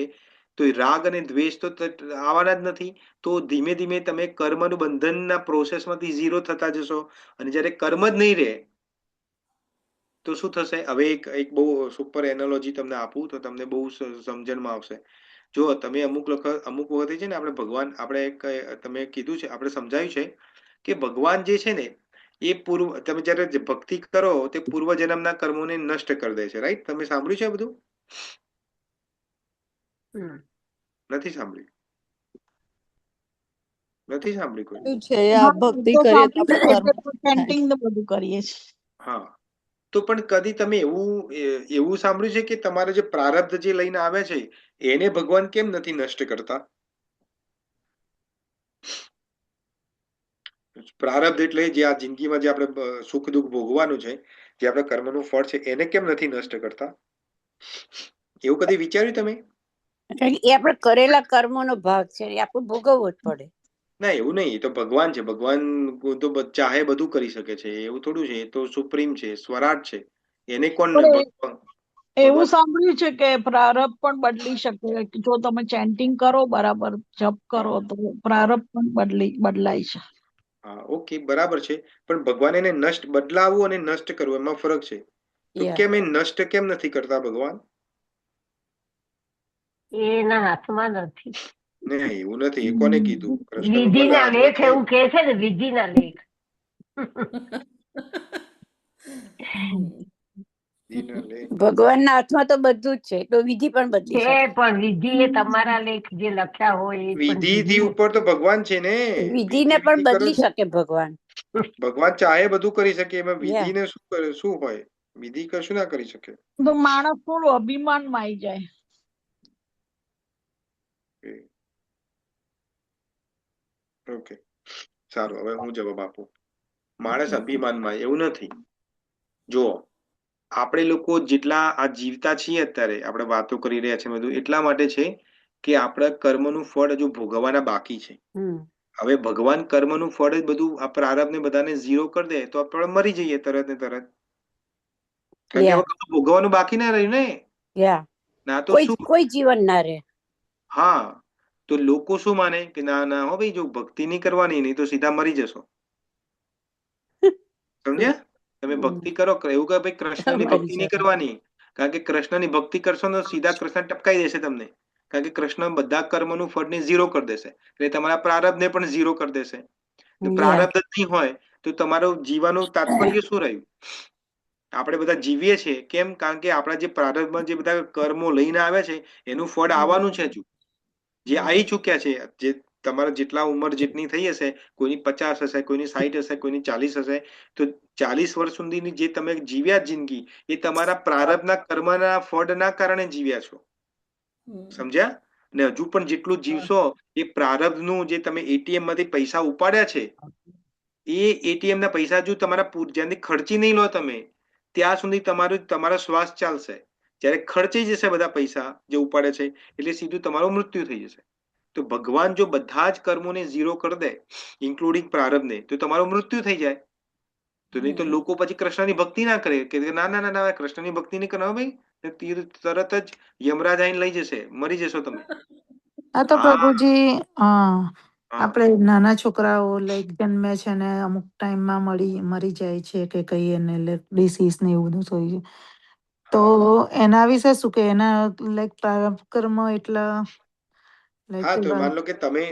તો રાગ અને દ્વેષ તો આવવાના જ નથી. તો ધીમે ધીમે તમે કર્મનું બંધનના પ્રોસેસમાંથી ઝીરો થતા જશો. અને જયારે કર્મ જ નહીં રહે તો શું થશે? હવે એક બહુ સુપર એનોલોજી તમને આપું તો તમને બહુ સમજણમાં આવશે. જો તમે અમુક વખતે છે ને આપણે ભગવાન, આપણે તમે કીધું છે, આપણે સમજાવ્યું છે કે ભગવાન જે છે ને એ તમે જયારે ભક્તિ કરો તે પૂર્વ જન્મના કર્મોને નષ્ટ કરી દે છે. રાઈટ? તમે સાંભળ્યું છે આ બધું? નથી સાંભળ્યું? નથી સાંભળ્યું કોઈ? છે આ ભક્તિ કરીએ તો આપણે કર્મ પેન્ટિંગ ને બધું કરીએ છીએ. હા. તો પણ કદી તમે એવું સાંભળ્યું છે કે તમારે જે પ્રારબ્ધ જે લઈને આવે છે એને ભગવાન કેમ નથી નષ્ટ કરતા? પ્રારબ્ધ એટલે જે આ જિંદગીમાં જે આપણે સુખ દુઃખ ભોગવાનું છે, જે આપણે કર્મનું ફળ છે, એને કેમ નથી નષ્ટ કરતા? એવું કદી વિચાર્યું તમે? એ આપણે કરેલા કર્મોનો ભાગ છે, એ આપણે ભોગવવો જ પડે. ના, એવું નહીં. એ તો ભગવાન છે. ભગવાન તો ચાહે બધું કરી શકે છે. એવું થોડું છે. એ તો સુપ્રીમ છે, સ્વરાટ છે. એને કોણ? એવું સાંભળ્યું છે કે પ્રારબ્ધ પણ બદલી શકે. જો તમે ચેન્ટિંગ કરો, બરાબર જપ કરો તો પ્રારબ્ધ પણ બદલાય છે. હા, ઓકે, બરાબર છે. પણ ભગવાન એને બદલાવવું અને નષ્ટ કરવું એમાં ફરક છે. તો કેમ એ નષ્ટ કેમ નથી કરતા ભગવાન? એના હાથમાં નથી. નહીં, એવું નથી. એ કોને કીધું? વિધિના લેખ એવું કે છે ને, વિધિના લેખ. ભગવાનના હાથમાં તો બધું જ છે, તો વિધિ પણ બદલી છે, પણ વિધિ એ તમારા લેખ જે લખ્યા હોય એ વિધિ ઉપર તો ભગવાન છે ને. વિધિને પણ બદલી શકે ભગવાન. ભગવાન ચાહે બધું કરી શકે, એમાં વિધિને શું હોય? વિધિ કશું ના કરી શકે. તો માણસ થોડું અભિમાનમાં આવી જાય. ઓકે, સારું. હવે હું જવાબ આપું. માણસ અભિમાનમાં, એવું નથી. જો આપણે લોકો જેટલા આ જીવતા છીએ અત્યારે, આપણે વાતો કરી રહ્યા છીએ બધું એટલા માટે છે કે આપણા કર્મનું ફળ હજુ ભોગવવાના બાકી છે. હવે ભગવાન કર્મનું ફળ જ બધું આ પ્રારબ્ધ ને બધાને ઝીરો કરી દે તો આપણે મરી જઈએ તરત ને તરત. કારણ કે હવે ભોગવવાનું બાકી ના રહ્યું ને. ના તો કોઈ જીવન ના રહે. હા, તો લોકો શું માને કે ના ના હો ભાઈ, જો ભક્તિ નહીં કરવાની નહીં તો સીધા મરી જશો. સમજ્યા? તમે ભક્તિ કરો, એવું કે ભાઈ કૃષ્ણની ભક્તિ નહીં કરવાની, કારણ કે કૃષ્ણની ભક્તિ કરશો તો સીધા કૃષ્ણ ટપકાઈ દેશે તમને. કારણ કે કૃષ્ણ બધા કર્મનું ફળને ઝીરો કરી દેશે, એટલે તમારા પ્રારબ્ધને પણ ઝીરો કરી દેશે. તો પ્રારબ્ધ જ નહીં હોય તો તમારું જીવવાનું તાત્પર્ય શું રહ્યું? આપણે બધા જીવીએ છીએ કેમ? કારણ કે આપણા જે પ્રારબ્ધમાં જે બધા કર્મો લઈને આવ્યા છે એનું ફળ આવવાનું છે હજુ, જે આવી ચૂક્યા છે. જે તમારા જેટલા ઉંમર જેટલી થઈ હશે, કોઈની 50 હશે, કોઈની 60 હશે, કોઈની 40 હશે, તો 40 વર્ષ સુધીની જે તમે જીવ્યા જિંદગી એ તમારા પ્રારબ્ધના કર્મના ફળના કારણે જીવ્યા છો. સમજ્યા? ને હજુ પણ જેટલું જીવશો એ પ્રારબ્ધનું, જે તમે એટીએમ માંથી પૈસા ઉપાડ્યા છે એ એટીએમ ના પૈસા હજુ તમારા જ્યાંથી ખર્ચી નહીં લો તમે ત્યાં સુધી તમારો શ્વાસ ચાલશે. જ્યારે ખર્ચી જશે બધા પૈસા જે ઉપાડે છે એટલે સીધું તમારું મૃત્યુ થઈ જશે. તો ભગવાન જો બધા જ કર્મોને ઝીરો કરી દે, ઇન્ક્લુડિંગ પ્રારબ્ધને, તો તમારું મૃત્યુ થઈ જાય. તો નહીં તો લોકો પછી કૃષ્ણની ભક્તિ ના કરે કે ના ના ના ના કૃષ્ણની ભક્તિ નહીં કરો ભાઈ, તીર તરત જ યમરાજ આઈને લઈ જશે, મરી જશો તમે. આ તો પ્રભુજી હા. આપણે નાના છોકરાઓ લાઈક જન્મે છે ને અમુક ટાઈમમાં મરી જાય છે કે કઈ એને ડિસીઝ ને એવું બધું થઈ જાય, તો એના વિશે શું કે એના લાઈક પ્રારંભ કર્મ એટલા હા તો માન લો કે તમે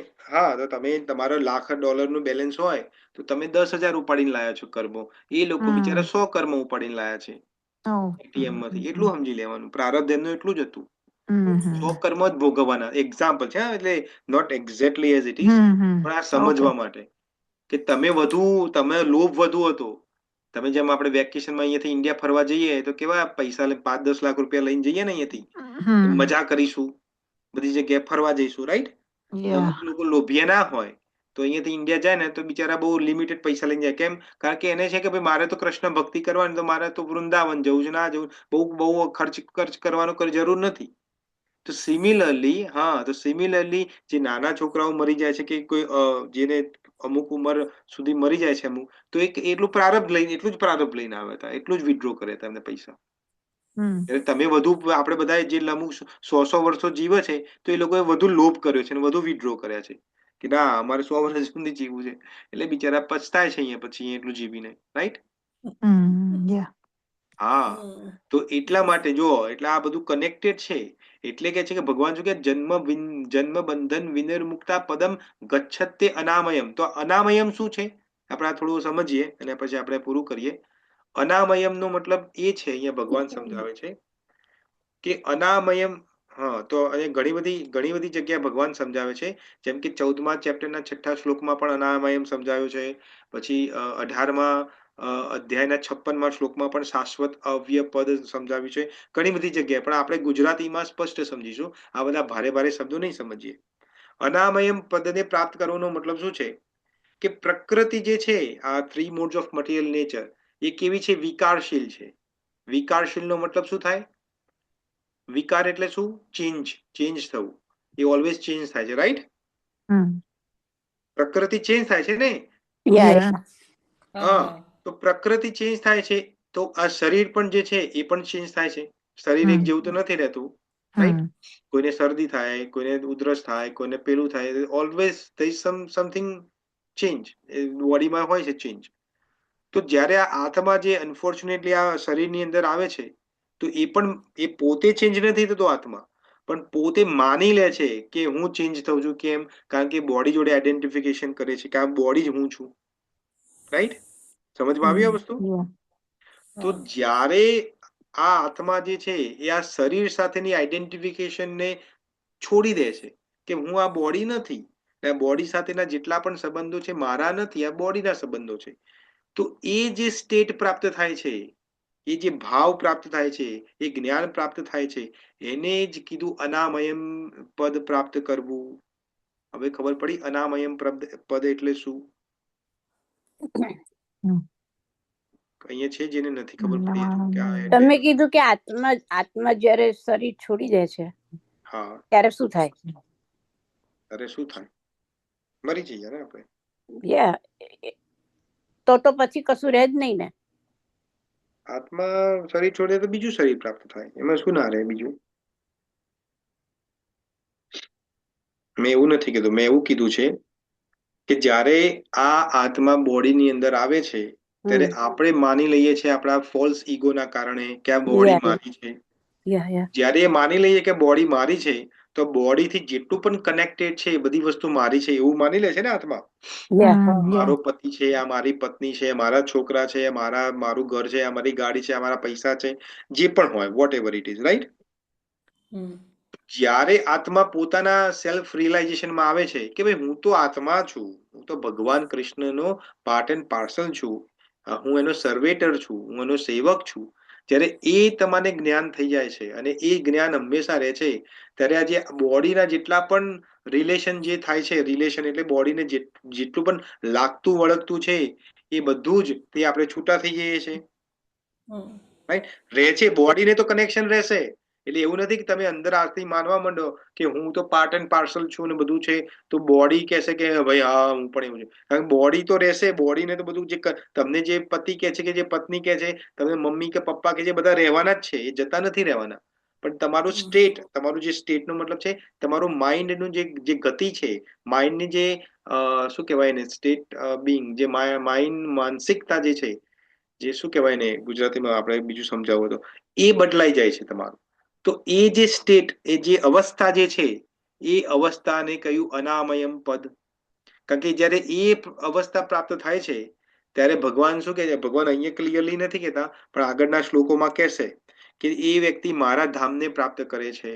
તો તમે તમારો $1,00,000 નું બેલેન્સ હોય તો તમે 10,000 ઉપાડીને લાયા છો કર્મો, એ લોકો બિચારા 100 કર્મ ઉપાડીને લાયા છે એટીએમ માંથી. એટલું સમજી લેવાનું, પ્રારબ્ધ એમનું એટલું જ હતું. 100 કર્મ જ ભોગવવાના. એક્ઝામ્પલ છે, એટલે not exactly as it is, પણ આ સમજવા માટે કે તમે લોભ વધુ હતો. તમે જેમ આપણે વેકેશનમાં અહીંયાથી ઇન્ડિયા ફરવા જઈએ તો કેવા પૈસા 5-10 લાખ રૂપિયા લઈને જઈએ ને અહીંયાથી, મજા કરીશું, બધી જગ્યાએ ફરવા જઈશું, રાઈટ? અમુક લોકો લોભિયા ના હોય તો અહીંયાથી ઇન્ડિયા જાય ને તો બિચારા બહુ લિમિટેડ પૈસા લઈને જાય. કેમ? કારણ કે એને છે કે ભાઈ મારે તો કૃષ્ણ ભક્તિ કરવાની, તો મારે તો વૃંદાવન જવું છે, ના જવું, બહુ ખર્ચ કરવાનો કોઈ જરૂર નથી. તો સિમિલરલી જે નાના છોકરાઓ મરી જાય છે કે કોઈ જેને અમુક ઉંમર સુધી મરી જાય છે અમુક, તો એટલું જ પ્રારબ્ધ લઈને આવ્યા હતા, એટલું જ વિથડ્રો કર્યા હતા એમને પૈસા. એટલે તમે વધુ, આપણે બધા જે અમુક 100 વર્ષો જીવે છે તો એ લોકોએ વધુ લોભ કર્યો છે અને વધુ વિથડ્રો કર્યા છે કે ના અમારે 100 વર્ષ સુધી જીવવું છે, એટલે બિચારા પછતાય છે અહીંયા પછી એટલું જીવીને, રાઈટ? હા, તો એટલા માટે જો, એટલે આ બધું કનેક્ટેડ છે. એટલે કે છે કે ભગવાન શું કે જન્મ બંધન વિનિર્મુક્તા પદમ ગચ્છતે અનામયમ. તો અનામયમ શું છે આપણે થોડું સમજીએ અને પછી આપણે પૂરું કરીએ. અનામયમ નો મતલબ એ છે, અહીંયા ભગવાન સમજાવે છે કે અનામયમ. તો ઘણી બધી જગ્યાએ ભગવાન સમજાવે છે, જેમ કે 14મા ચેપ્ટરના 6થા શ્લોકમાં પણ અનામયમ સમજાવ્યું છે. પછી 18મા અધ્યાયના 56મા શ્લોકમાં પણ શાશ્વત અવ્યય પદ સમજાવ્યું છે. ઘણી બધી જગ્યાએ, પણ આપણે ગુજરાતીમાં સ્પષ્ટ સમજીશું, આ બધા ભારે ભારે શબ્દો નહીં સમજીએ. અનામયમ પદને પ્રાપ્ત કરવાનો મતલબ શું છે કે પ્રકૃતિ જે છે, આ 3 મોડ્સ ઓફ મટીરિયલ નેચર, એ કેવી છે? વિકારશીલ છે. વિકારશીલ નો મતલબ શું થાય? વિકાર એટલે શું? ચેન્જ થવું. એ ઓલવેઝ ચેન્જ થાય છે, રાઈટ? પ્રકૃતિ ચેન્જ થાય છે ને? તો પ્રકૃતિ ચેન્જ થાય છે, તો આ શરીર પણ જે છે એ પણ ચેન્જ થાય છે. શરીર એક જેવું તો નથી રહેતું, રાઈટ? કોઈને શરદી થાય, કોઈને ઉધરસ થાય, કોઈને પેલું થાય, always there is something change બોડીમાં હોય છે, ચેન્જ. તો જ્યારે આ આત્મા જે અનફોર્ચ્યુનેટલી આ શરીરની અંદર આવે છે, તો એ પોતે ચેન્જ નથી થતો આત્મા, પણ પોતે માની લે છે કે હું ચેન્જ થઉં છું. કેમ? કારણ કે બોડી જોડે આઈડેન્ટિફિકેશન કરે છે કે આ બોડી જ હું છું, રાઈટ? સમજમાં આવી આ વસ્તુ? તો જ્યારે આ આત્મા જે છે એ આ શરીર સાથેની આઈડેન્ટિફિકેશનને છોડી દે છે કે હું આ બોડી નથી, આ બોડી સાથેના જેટલા પણ સંબંધો છે મારા નથી, આ બોડીના સંબંધો છે. તો એ જે સ્ટેટ પ્રાપ્ત થાય છે, એ જે ભાવ પ્રાપ્ત થાય છે, એ જ્ઞાન પ્રાપ્ત થાય છે, એને જ કીધું અનામયમ પદ પ્રાપ્ત કરવું. હવે ખબર પડી અનામયમ પદ એટલે શું? અહીંયા છે જેને નથી ખબર પડી તમે કીધું કે આત્મા જ્યારે શરીર છોડી દે છે, ત્યારે શું થાય? મરી જઈએ ને આપણે. તો પછી કશું રહે જ નહીં ને. આત્મા શરીર છોડે તો બીજું શરીર પ્રાપ્ત થાય, એમાં શું ના રહે બીજું? મેં એવું નથી કીધું, મેં એવું કીધું છે કે જ્યારે આ આત્મા બોડીની અંદર આવે છે ત્યારે આપણે માની લઈએ છીએ આપણા ફોલ્સ ઈગોના કારણે કે આ બોડી મારી છે. જ્યારે માની લઈએ કે બોડી મારી છે, તો બોડીથી જેટલું પણ કનેક્ટેડ છે એ બધી વસ્તુ મારી છે એવું માની લે છે ને આત્મા. મારો પતિ છે, આ મારી પત્ની છે, મારા છોકરા છે, મારું ઘર છે, આ મારી ગાડી છે, આ મારા પૈસા છે, જે પણ હોય, whatever it is, right? જ્યારે આત્મા પોતાના સેલ્ફ રિયલાઇઝેશનમાં આવે છે કે ભાઈ હું તો આત્મા છું, હું તો ભગવાન કૃષ્ણનો પાર્ટ એન્ડ પાર્સલ છું, હું એનો સર્વેટર છું, હું એનો સેવક છું, જ્યારે એ તમને જ્ઞાન થઈ જાય છે અને એ જ્ઞાન હંમેશા રહે છે, ત્યારે આ જે બોડીના જેટલા પણ રિલેશન જે થાય છે, રિલેશન એટલે બોડીને જેટલું પણ લાગતું વળગતું છે એ બધું જ તે આપણે છૂટા થઈ જઈએ છીએ, રાઈટ? રહે છે, બોડીને તો કનેક્શન રહેશે, એટલે એવું નથી કે તમે અંદર આરથી માનવા માંડો કે હું તો પાર્ટ એન્ડ પાર્સલ છું ને બધું છે, તો બોડી કહેશે કે ભાઈ હા હું પણ એવું છું. કારણ કે બોડી તો રહેશે, બોડીને તો બધું જે તમને જે પતિ કહે છે કે જે પત્ની કહે છે, તમને મમ્મી કે પપ્પા કે જે બધા રહેવાના જ છે, એ જતા નથી રહેવાના. પણ તમારું સ્ટેટ, તમારું જે સ્ટેટનો મતલબ છે તમારું માઇન્ડનું જે ગતિ છે, માઇન્ડની જે શું કહેવાય ને સ્ટેટ બિંગ, જે માઇન્ડ માનસિકતા જે છે, જે શું કહેવાય ને ગુજરાતીમાં આપણે બીજું સમજાવો તો એ બદલાઈ જાય છે તમારું. તો એ જે સ્ટેટ, એ જે અવસ્થા જે છે, એ અવસ્થાને કહ્યું અનામયમ પદ. કારણ કે જ્યારે એ અવસ્થા પ્રાપ્ત થાય છે ત્યારે ભગવાન શું કહે છે, ભગવાન અહીંયા ક્લિયરલી નથી કહેતા પણ આગળના શ્લોકોમાં કહેશે કે એ વ્યક્તિ મારા ધામને પ્રાપ્ત કરે છે.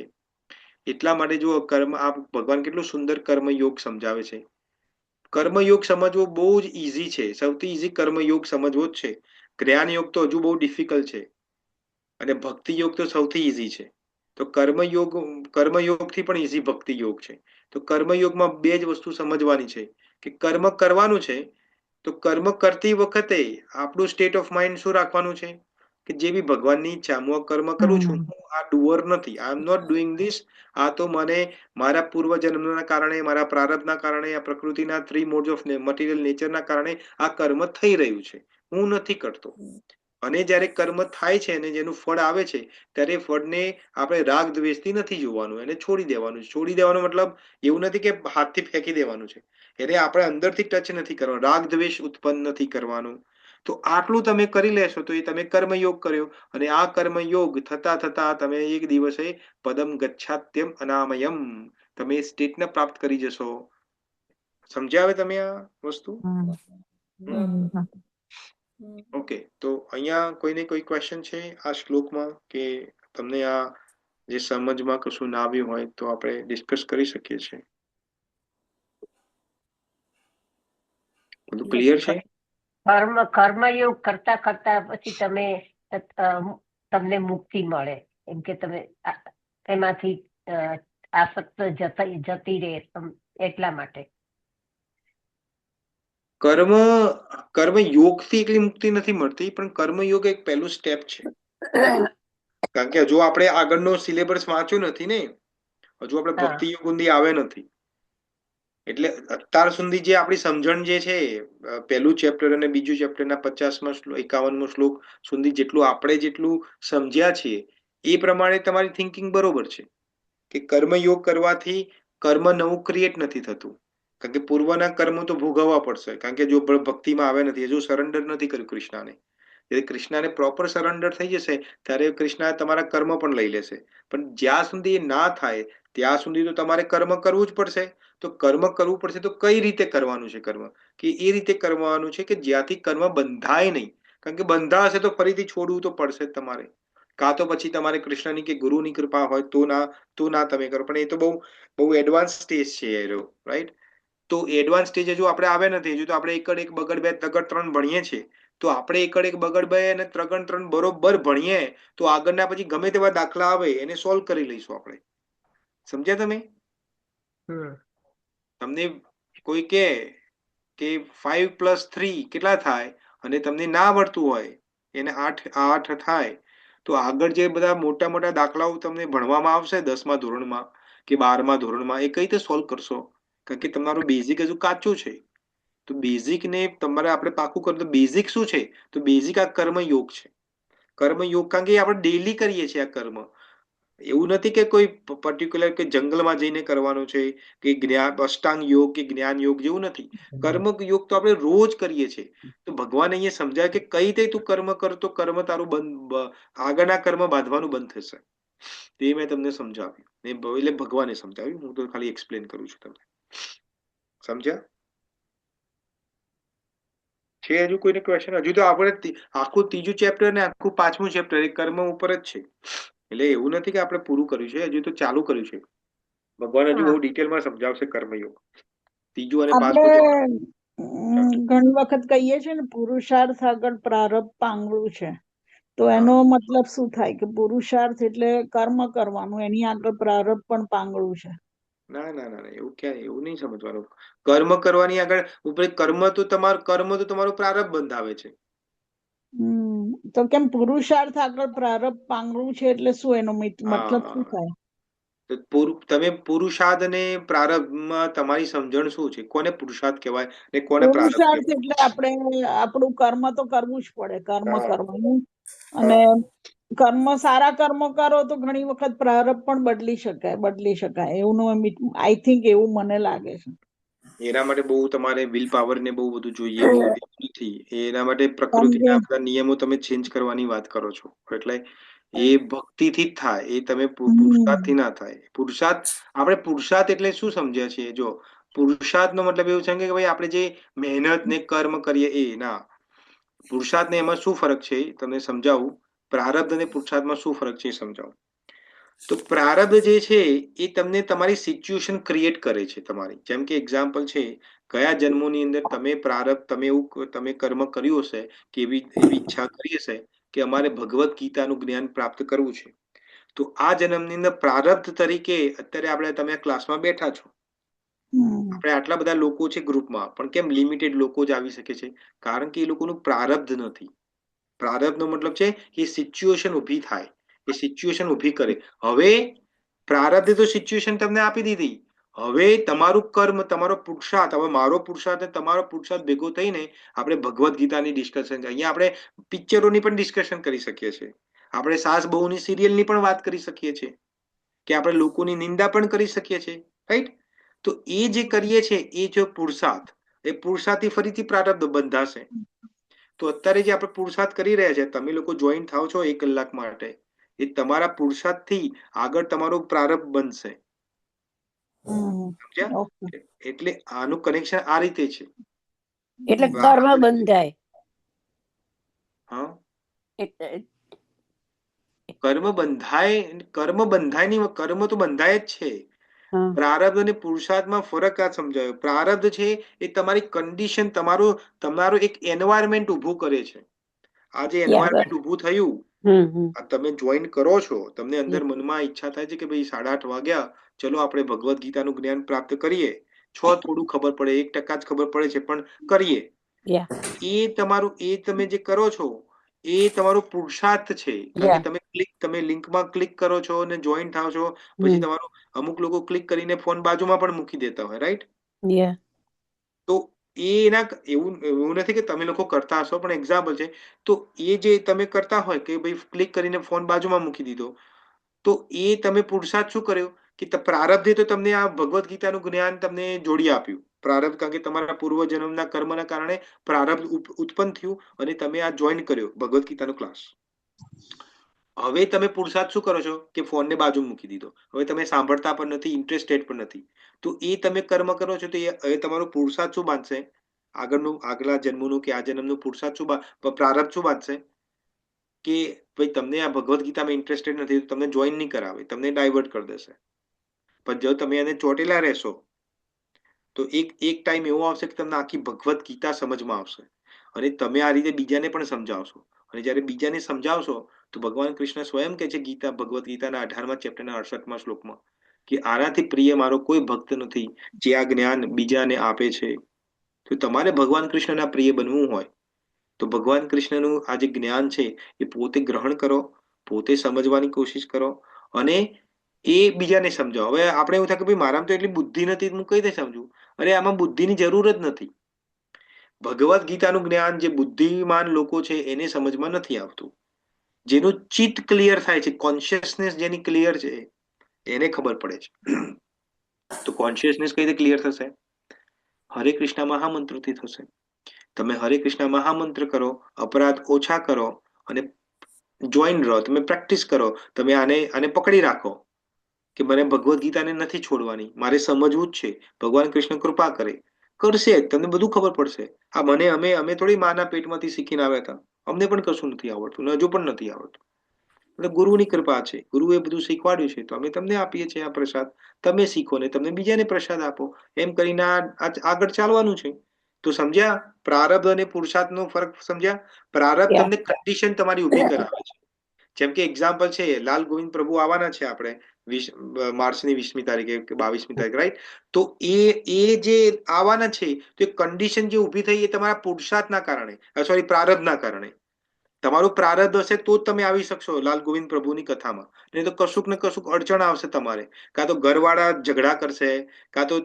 એટલા માટે જો કર્મ, આ ભગવાન કેટલું સુંદર કર્મયોગ સમજાવે છે. કર્મયોગ સમજવો બહુ જ ઈઝી છે, સૌથી ઈઝી કર્મયોગ સમજવો જ છે. જ્ઞાન યોગ તો હજુ બહુ ડિફિકલ્ટ છે અને ભક્તિ યોગ તો સૌથી ઈઝી છે. તો કર્મયોગથી પણ ઈઝી ભક્તિ યોગ છે. તો કર્મયોગમાં બે જ વસ્તુ સમજવાની છે કે કર્મ કરવાનું છે, તો કર્મ કરતી વખતે આપણું સ્ટેટ ઓફ માઇન્ડ શું રાખવાનું છે કે જે બી ભગવાનની ઈચ્છા, હું આ કર્મ કરું છું, હું આ ડુઅર નથી, આઈ એમ નોટ ડુઈંગ ધીસ. આ તો મને મારા પૂર્વજન્મના કારણે, મારા પ્રારબ્ધના કારણે, આ પ્રકૃતિના 3 મોડ્સ ઓફ મટીરિયલ નેચરના કારણે આ કર્મ થઈ રહ્યું છે, હું નથી કરતો. અને જ્યારે કર્મ થાય છે અને જેનું ફળ આવે છે ત્યારે ફળને આપણે રાગ દ્વેષથી નથી જોવાનું, એને છોડી દેવાનું છે. છોડી દેવાનો મતલબ એવું નથી કે હાથથી ફેંકી દેવાનું છે, એને આપણે અંદરથી ટચ નથી કરવાનું, રાગ દ્વેષ ઉત્પન્ન નથી કરવાનું. તો આટલું તમે કરી લેશો તો એ તમે કર્મયોગ કર્યો, અને આ કર્મયોગ થતા થતા તમે એક દિવસે પદમ ગચ્છાત્યમ અનામયમ, તમે સ્ટેટને પ્રાપ્ત કરી જશો. સમજ્યા હવે તમે આ વસ્તુ? ઓકે, તો અહીંયા કોઈને કોઈ ક્વેશ્ચન છે આ શ્લોકમાં કે તમને આ જે સમજમાં કશું ના આવ્યું હોય તો આપણે ડિસ્કસ કરી શકીએ છીએ. બધું ક્લિયર છે? કર્મયોગ કરતા કરતા પછી તમને મુક્તિ મળે, એમ કે તમે એમાંથી આસક્ત જતી રહે, એટલા માટે. કર્મયોગથી એકલી મુક્તિ નથી મળતી, પણ કર્મયોગ એક પહેલું સ્ટેપ છે. કારણ કે હજુ આપણે આગળનો સિલેબસ વાંચ્યું નથી ને, હજુ આપણે ભક્તિ યોગ ઊંધી આવે નથી. એટલે અત્યાર સુધી જે આપણી સમજણ જે છે, પહેલું ચેપ્ટર અને બીજું ચેપ્ટરના 50માં 51મો શ્લોક સુધી જેટલું આપણે જેટલું સમજ્યા છીએ એ પ્રમાણે તમારી થિંકિંગ બરોબર છે કે કર્મયોગ કરવાથી કર્મ નવું ક્રિએટ નથી થતું. કારણ કે પૂર્વના કર્મ તો ભોગવવા પડશે, કારણ કે જો ભક્તિમાં આવે નથી, હજુ સરેન્ડર નથી કર્યું કૃષ્ણને. જ્યારે કૃષ્ણને પ્રોપર સરેન્ડર થઈ જશે ત્યારે કૃષ્ણ તમારા કર્મ પણ લઈ લેશે. પણ જ્યાં સુધી એ ના થાય ત્યાં સુધી તો તમારે કર્મ કરવું જ પડશે. તો કર્મ કરવું પડશે તો કઈ રીતે કરવાનું છે કર્મ? કે એ રીતે કરવાનું છે કે જ્યાંથી કર્મ બંધાય નહીં. કારણ કે બંધાશે તો ફરીથી છોડવું તો પડશે જ તમારે. કાં તો પછી તમારે કૃષ્ણની કે ગુરુની કૃપા હોય તો ના તમે કરો, પણ એ તો બહુ એડવાન્સ સ્ટેજ છે એ, રાઈટ? તો એડવાન્સ સ્ટેજ હજુ આપણે આવ્યા નથી. હજુ તો આપણે એકડ એક બગડ બે તગડ ત્રણ ભણીએ છીએ. તો આપણે એકડ એક બગડ બે અને ત્રગણ ત્રણ બરોબર ભણીએ તો આગળના પછી ગમે તેવા દાખલા આવે એને સોલ્વ કરી લઈશું આપણે. સમજ્યા તમે? તમને કોઈ કહે કે 5 + 3 કેટલા થાય અને તમને ના આવડતું હોય, એને 8 થાય, તો આગળ જે બધા મોટા મોટા દાખલાઓ તમને ભણવામાં આવશે 10મા ધોરણમાં કે 12મા ધોરણમાં, એ કઈ રીતે સોલ્વ કરશો? કારણ કે તમારું બેઝિક હજુ કાચું છે. તો બેઝિકને તમારે આપણે પાકું કરવું. તો બેઝિક શું છે? તો બેઝિક આ કર્મયોગ છે. કર્મયોગ કારણ કે આપણે ડેલી કરીએ છીએ આ કર્મ. એવું નથી કે કોઈ પર્ટિક્યુલર કે જંગલમાં જઈને કરવાનું છે કે અષ્ટાંગ યોગ કે જ્ઞાન યોગ, જેવું નથી. કર્મ યોગ તો આપણે રોજ કરીએ છીએ. તો ભગવાન અહીંયા સમજાય કે કઈ રીતે તું કર્મ કરતો કર્મ તારું આગળના કર્મ બાંધવાનું બંધ થશે. તે મેં તમને સમજાવ્યું, એટલે ભગવાને સમજાવ્યું, હું તો ખાલી એક્સપ્લેન કરું છું તમને. સમજ્યા? છે હજુ કોઈને ક્વેશ્ચન? હજુ તો આપણે આખું 3જું ચેપ્ટર ને આખું 5મું ચેપ્ટર એ કર્મ ઉપર જ છે. એટલે એવું નથી કે આપણે પૂરું કર્યું છે, હજુ તો ચાલુ કર્યું છે. ભગવાન હજુ બહુ ડિટેલમાં સમજાવશે કર્મયોગ. 3જું અને 5મું આપણે ઘણી વખત કહીએ છીએ ને પુરુષાર્થ આગળ પ્રારબ્ધ પાંગળું છે, તો એનો મતલબ શું થાય કે પુરુષાર્થ એટલે કર્મ કરવાનું, એની આગળ પ્રારબ્ધ પણ પાંગળું છે? ના ના ના, એવું ક્યાં, એવું નહીં સમજવાનું. કર્મ કરવાની આગળ કર્મ તો તમારું પ્રારબ્ધ બંધાવે છે. તો કેમ પુરુષાર્થ આગળ પ્રારબ્ધ પાંગળું છે એટલે શું એનો મતલબ શું હા, થાય? તો તમે પુરુષાર્થ અને પ્રારબ્ધમાં તમારી સમજણ શું છે? કોને પુરુષાર્થ કહેવાય ને કોને પ્રારબ્ધ પુરુષાર્થ કહેવાય? એટલે આપણે આપણું કર્મ તો કરવું જ પડે, કર્મ હા, કરવાનું. અને સારા કર્મ કરો તો ઘણી વખત પ્રારબ્ધ પણ બદલી શકાય એવું આઈ થિંક એવું મને લાગે છે. એના માટે બહુ તમારે વિલ પાવર ને બહુ બધું જોઈએ એવું નથી. એના માટે કારણ કે પ્રકૃતિના બધા નિયમો તમે ચેન્જ કરવાની વાત કરો છો. એટલે એ ભક્તિથી જ થાય. એ તમે પુરુષાર્થથી ના થાય. આપણે પુરુષાર્થ એટલે શું સમજ્યા છીએ? જો પુરુષાર્થ નો મતલબ એવું છે કે ભાઈ આપણે જે મહેનત ને કર્મ કરીએ એ ના. પુરુષાર્થ ને એમાં શું ફરક છે તમને સમજાવું. પ્રારબ્ધ અને પુરુષાર્થમાં શું ફરક છે એ સમજાવું. તો પ્રારબ્ધ જે છે એ તમને તમારી સિચ્યુએશન ક્રિએટ કરે છે તમારી. જેમ કે એક્ઝામ્પલ છે, કયા જન્મોની અંદર તમે પ્રારબ્ધ તમે કર્મ કર્યું હશે કે એવી ઈચ્છા કરી હશે કે અમારે ભગવદ્ ગીતાનું જ્ઞાન પ્રાપ્ત કરવું છે. તો આ જન્મની અંદર પ્રારબ્ધ તરીકે અત્યારે તમે ક્લાસમાં બેઠા છો. આપણે આટલા બધા લોકો છે ગ્રુપમાં, પણ કેમ લિમિટેડ લોકો જ આવી શકે છે? કારણ કે એ લોકોનું પ્રારબ્ધ નથી. પ્રારબ્ધનો મતલબ છે કે સિચ્યુએશન ઊભી થાય, એ સિચ્યુએશન ઊભી કરે. હવે પ્રારબ્ધે તો સિચ્યુએશન તમને આપી દીધી. હવે તમારું કર્મ, તમારો પુરુષાર્થ, હવે મારો પુરુષાર્થ અને તમારો પુરુષાર્થ ભેગો થઈને આપણે ભગવદ્ ગીતાની ડિસ્કશન, અહીંયા આપણે પિક્ચરોની પણ ડિસ્કશન કરી શકીએ છીએ. આપણે સાસ બહુની સિરિયલની પણ વાત કરી શકીએ છીએ, કે આપણે લોકોની નિંદા પણ કરી શકીએ છીએ, રાઈટ? તો એ જે કરીએ છીએ એ જો પુરુષાર્થ, એ પુરુષાર્થથી ફરીથી પ્રારબ્ધ બંધાશે. તો અત્યારે જે આપણે પુરુષાર્થ કરી રહ્યા છે, તમે લોકો જોઈન થાવ છો 1 કલાક માટે, એ તમારા પુરુષાર્થથી આગળ તમારું પ્રારબ્ધ બનશે. સમજ્યા? એટલે આનું કનેક્શન આ રીતે છે. એટલે કર્મ બંધાય. હા, કર્મ બંધાય નહીં, કર્મ તો બંધાય જ છે. પ્રારબ્ધ અને પુરુષાર્થમાં ફરક આ સમજાયો. પ્રારબ્ધ છે એ તમારી કન્ડિશન, તમારું એક એન્વાયરમેન્ટ ઊભું કરે છે. આ જે એન્વાયરમેન્ટ ઊભું થયું, તમે જોઈન કરો છો, તમને અંદર મનમાં ઈચ્છા થાય છે કે ભાઈ 8:30 વાગ્યા, ચલો આપણે ભગવદ્ ગીતાનું જ્ઞાન પ્રાપ્ત કરીએ. થોડું ખબર પડે, 1% જ ખબર પડે છે, પણ કરીએ. એ તમે જે કરો છો એ તમારો પુરુષાર્થ છે. કારણ કે તમે લિંકમાં ક્લિક કરો છો અને જોઈન થાવ છો, પછી તમારું અમુક લોકો ક્લિક કરીને ફોન બાજુમાં પણ મૂકી દેતા હોય, રાઈટ? તો એવું નથી કે તમે લોકો કરતા હશો, પણ એક્ઝામ્પલ છે. તો એ જે તમે કરતા હોય કે ભાઈ ક્લિક કરીને ફોન બાજુમાં મૂકી દીધો, તો એ તમે પુરુષાર્થ શું કર્યો કે પ્રારબ્ધે તો તમને આ ભગવદ્ ગીતાનું જ્ઞાન તમને જોડી આપ્યું. પ્રારબ્ધ કારણ કે તમારા પૂર્વજન્મના કર્મના કારણે પ્રારબ્ધ ઉત્પન્ન થયું અને તમે આ જોઈન કર્યો ભગવદ્ ગીતાનો ક્લાસ. હવે તમે પુરુષાર્થ શું કરો છો કે ફોનને બાજુ મૂકી દીધો. હવે તમે સાંભળતા પણ નથી, ઇન્ટરેસ્ટેડ પણ નથી. તો એ તમે કર્મ કરો છો તો હવે તમારો પુરુષાર્થ શું બાંધશે? આગલા જન્મનું કે આ જન્મનું પુરુષાર્થ પ્રારબ્ધ શું બાંધશે? કે ભાઈ તમને આ ભગવદ્ ગીતામાં ઇન્ટરેસ્ટેડ નથી, તો તમને જોઈન નહીં કરાવે, તમને ડાયવર્ટ કરી દેશે. પણ જો તમે એને ચોટેલા રહેશો તો એક ટાઈમ એવો આવશે કે તમને આખી ભગવદ્ ગીતા સમજમાં આવશે અને તમે આ રીતે બીજાને પણ સમજાવશો. અને જ્યારે બીજાને સમજાવશો તો ભગવાન કૃષ્ણ સ્વયં કહે છે ભગવદ્ ગીતાના 18મા ચેપ્ટરના 68મા શ્લોકમાં કે આનાથી પ્રિય મારો કોઈ ભક્ત નથી જે આ જ્ઞાન બીજાને આપે છે. તો તમારે ભગવાન કૃષ્ણના પ્રિય બનવું હોય તો ભગવાન કૃષ્ણનું આ જે જ્ઞાન છે એ પોતે ગ્રહણ કરો, પોતે સમજવાની કોશિશ કરો અને એ બીજાને સમજાવો. હવે આપણે એવું થાય કે ભાઈ મારામાં તો એટલી બુદ્ધિ નથી, હું કઈ રીતે સમજું? અરે આમાં બુદ્ધિની જરૂર જ નથી. ભગવદ્ ગીતાનું જ્ઞાન જે બુદ્ધિમાન લોકો છે એને સમજમાં નથી આવતું. જેનું ચિત્ત ક્લિયર થાય છે, કોન્શિયસનેસ જેની ક્લિયર છે એને ખબર પડે છે. તો કોન્શિયસનેસ કઈ રીતે ક્લિયર થશે? હરે કૃષ્ણ મહામંત્રથી થશે. તમે હરે કૃષ્ણ મહામંત્ર કરો, અપરાધ ઓછા કરો અને જોઈન રહો, તમે પ્રેક્ટિસ કરો, તમે આને પકડી રાખો કે મને ભગવદ્ ગીતાને નથી છોડવાની, મારે સમજવું જ છે. ભગવાન કૃષ્ણ કૃપા કરે, કરશે, તમને બધું ખબર પડશે. આ અમે થોડી માના પેટમાંથી શીખીને આવ્યા હતા, અમને પણ કશું નથી આવડતું, હજુ પણ નથી આવડતું. એટલે ગુરુની કૃપા છે, ગુરુએ બધું શીખવાડ્યું છે તો અમે તમને આપીએ છીએ આ પ્રસાદ. તમે શીખો ને તમને બીજાને પ્રસાદ આપો, એમ કરીને આગળ ચાલવાનું છે. તો સમજ્યા પ્રારબ્ધ અને પુરુષાર્થનો ફરક સમજ્યા? પ્રારબ્ધ તમને કન્ડિશન તમારી ઊભી કરાવે છે. જેમ કે એક્ઝામ્પલ છે, લાલ ગોવિંદ પ્રભુ આવવાના છે આપણે માર્ચની 20મી તારીખે કે 22મી તારીખે, રાઈટ? તો એ જે આવવાના છે તો એ કન્ડિશન જે ઊભી થઈ એ તમારા પુરુષાર્થના કારણે, સોરી પ્રારબ્ધના કારણે. તમારું પ્રારબ્ધ હશે તો જ તમે આવી શકશો લાલ ગોવિંદ પ્રભુની કથામાં, નહીં તો કશુંક ને કશુંક અડચણ આવશે તમારે. કાં તો ઘરવાળા ઝઘડા કરશે, કાં તો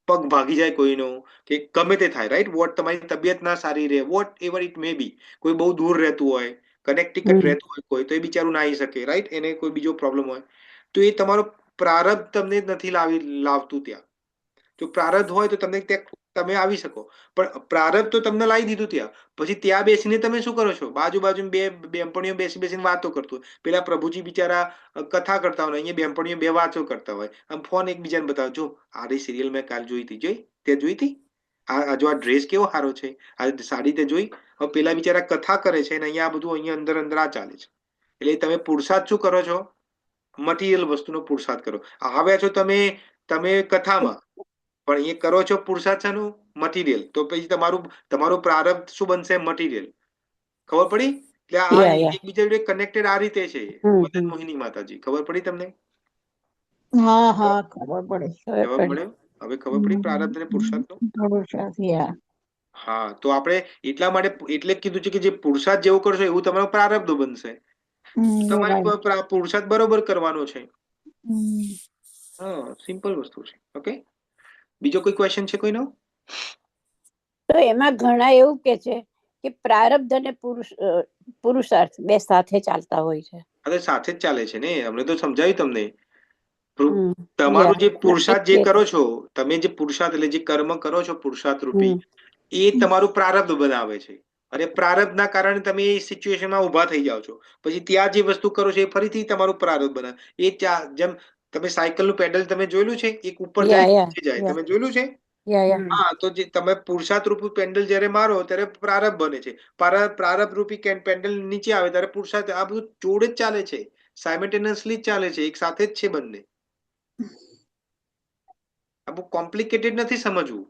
પગ ભાગી જાય કોઈનો, કે ગમે તે થાય, રાઈટ? વોટ તમારી તબિયત ના સારી રહે, વોટ એવર ઇટ મે બી. કોઈ બહુ દૂર રહેતું હોય, કનેક્ટિકટ રહેતું હોય કોઈ, તો એ બિચારું ના આવી શકે, રાઈટ? એને કોઈ બીજો પ્રોબ્લેમ હોય તો એ તમારો પ્રારબ્ધ તમને નથી લાવતું ત્યાં. જો પ્રારબ્ધ હોય તો તમે તમે આવી શકો, પણ પ્રારબ્ધ તો તમને લાવી દીધું ત્યાં. પછી ત્યાં બેસીને તમે શું કરો છો? બાજુ બે બેનપણીઓ બેસીને વાતો કરતો, પેલા પ્રભુજી બિચારા કથા કરતા હોય, અહીંયા બેનપણીઓ બે વાતો કરતા હોય, આમ ફોન એકબીજાને બતાવો, જો આ સિરિયલ મેં કાલ જોઈ હતી, તે જોઈ હતી? જો આ ડ્રેસ કેવો સારો છે, આ સાડી તે જોઈ? હવે પેલા બિચારા કથા કરે છે અને અહીંયા આ બધું અહીંયા અંદર આ ચાલે છે. એટલે તમે પુરુષાર્થ શું કરો છો? મટીરિયલ વસ્તુનો પુરુષાર્થ કરો. આવ્યા છો તમે કથામાં, પણ એ કરો છો પુરુષાર્થ શાનું? મટીરિયલ. તો પછી તમારું પ્રારબ્ધ શું બનશે? મટીરિયલ. ખબર પડી? એટલે આ એકબીજા જોડે કનેક્ટેડ આ રીતે છે. મદન મોહિની માતાજી, ખબર પડી તમને? હા ખબર પડે. જવાબ મળ્યો? હવે ખબર પડી પ્રારબ્ધ અને પુરુષાર્થનો? હા, તો આપણે એટલા માટે એટલે કીધું છે કે જે પુરુષાર્થ જેવું કરશો એવું તમારો પ્રારબ્ધ બનશે. તમારે પુરુષાર્થ બરોબર કરવાનો છે. હા, સિમ્પલ વસ્તુ છે. ઓકે, બીજો કોઈ ક્વેશ્ચન છે કોઈનો? તો એમાં ઘણા એવું કે છે કે પ્રારબ્ધ અને પુરુષાર્થ બે સાથે ચાલતા હોય છે. અરે સાથે જ ચાલે છે ને, અમને તો સમજાવ્યું તમને. તમારું જે પુરુષાર્થ જે કરો છો, તમે જે પુરુષાર્થ એટલે જે કર્મ કરો છો પુરુષાર્થ રૂપી, એ તમારું પ્રારબ્ધ બનાવે છે. અને પ્રારબ્ધના કારણે તમે એ સિચ્યુએશનમાં ઉભા થઈ જાઓ છો. પછી ત્યાં જે વસ્તુ કરો છો એ ફરીથી તમારું પ્રારબ્ધ બનાવે. એ જેમ તમે સાયકલનું પેડલ તમે જોયેલું છે, એક ઉપર જાય નીચે જાય, તમે જોયેલું છે? હા, તો જે તમે પુરુષાર્થ રૂપી પેન્ડલ જયારે મારો ત્યારે પ્રારબ્ધ બને છે. પ્રારબ્ધ રૂપી પેન્ડલ નીચે આવે ત્યારે પુરુષાર્થ. આ બધું જોડે જ ચાલે છે, સાયમલ્ટેનિયસલી જ ચાલે છે, એક સાથે જ છે બંને. આ બહુ કોમ્પ્લિકેટેડ નથી સમજવું.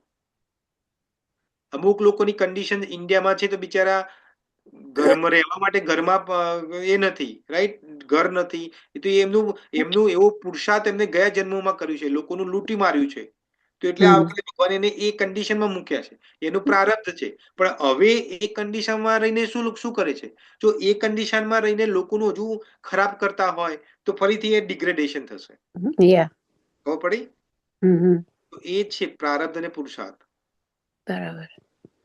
અમુક લોકોની કન્ડિશન ઇન્ડિયામાં છે તો બિચારા ઘરમાં રહેવા માટે ઘરમાં એ નથી, રાઈટ? ઘર નથી, એ તો એમનું એવો પુરુષાર્થ એમને ગયા જન્મોમાં કર્યું છે, લોકોનું લૂંટી માર્યું છે. તો એટલે આ વખતે ભગવાન એને એ કન્ડિશનમાં મૂક્યા છે, એનું પ્રારબ્ધ છે. પણ હવે એ કન્ડિશનમાં રહીને શું કરે છે? જો એ કન્ડિશનમાં રહીને લોકોનું હજુ ખરાબ કરતા હોય તો ફરીથી એ ડિગ્રેડેશન થશે. ખબર પડી? તો એ છે પ્રારબ્ધ અને પુરુષાર્થ. બરાબર,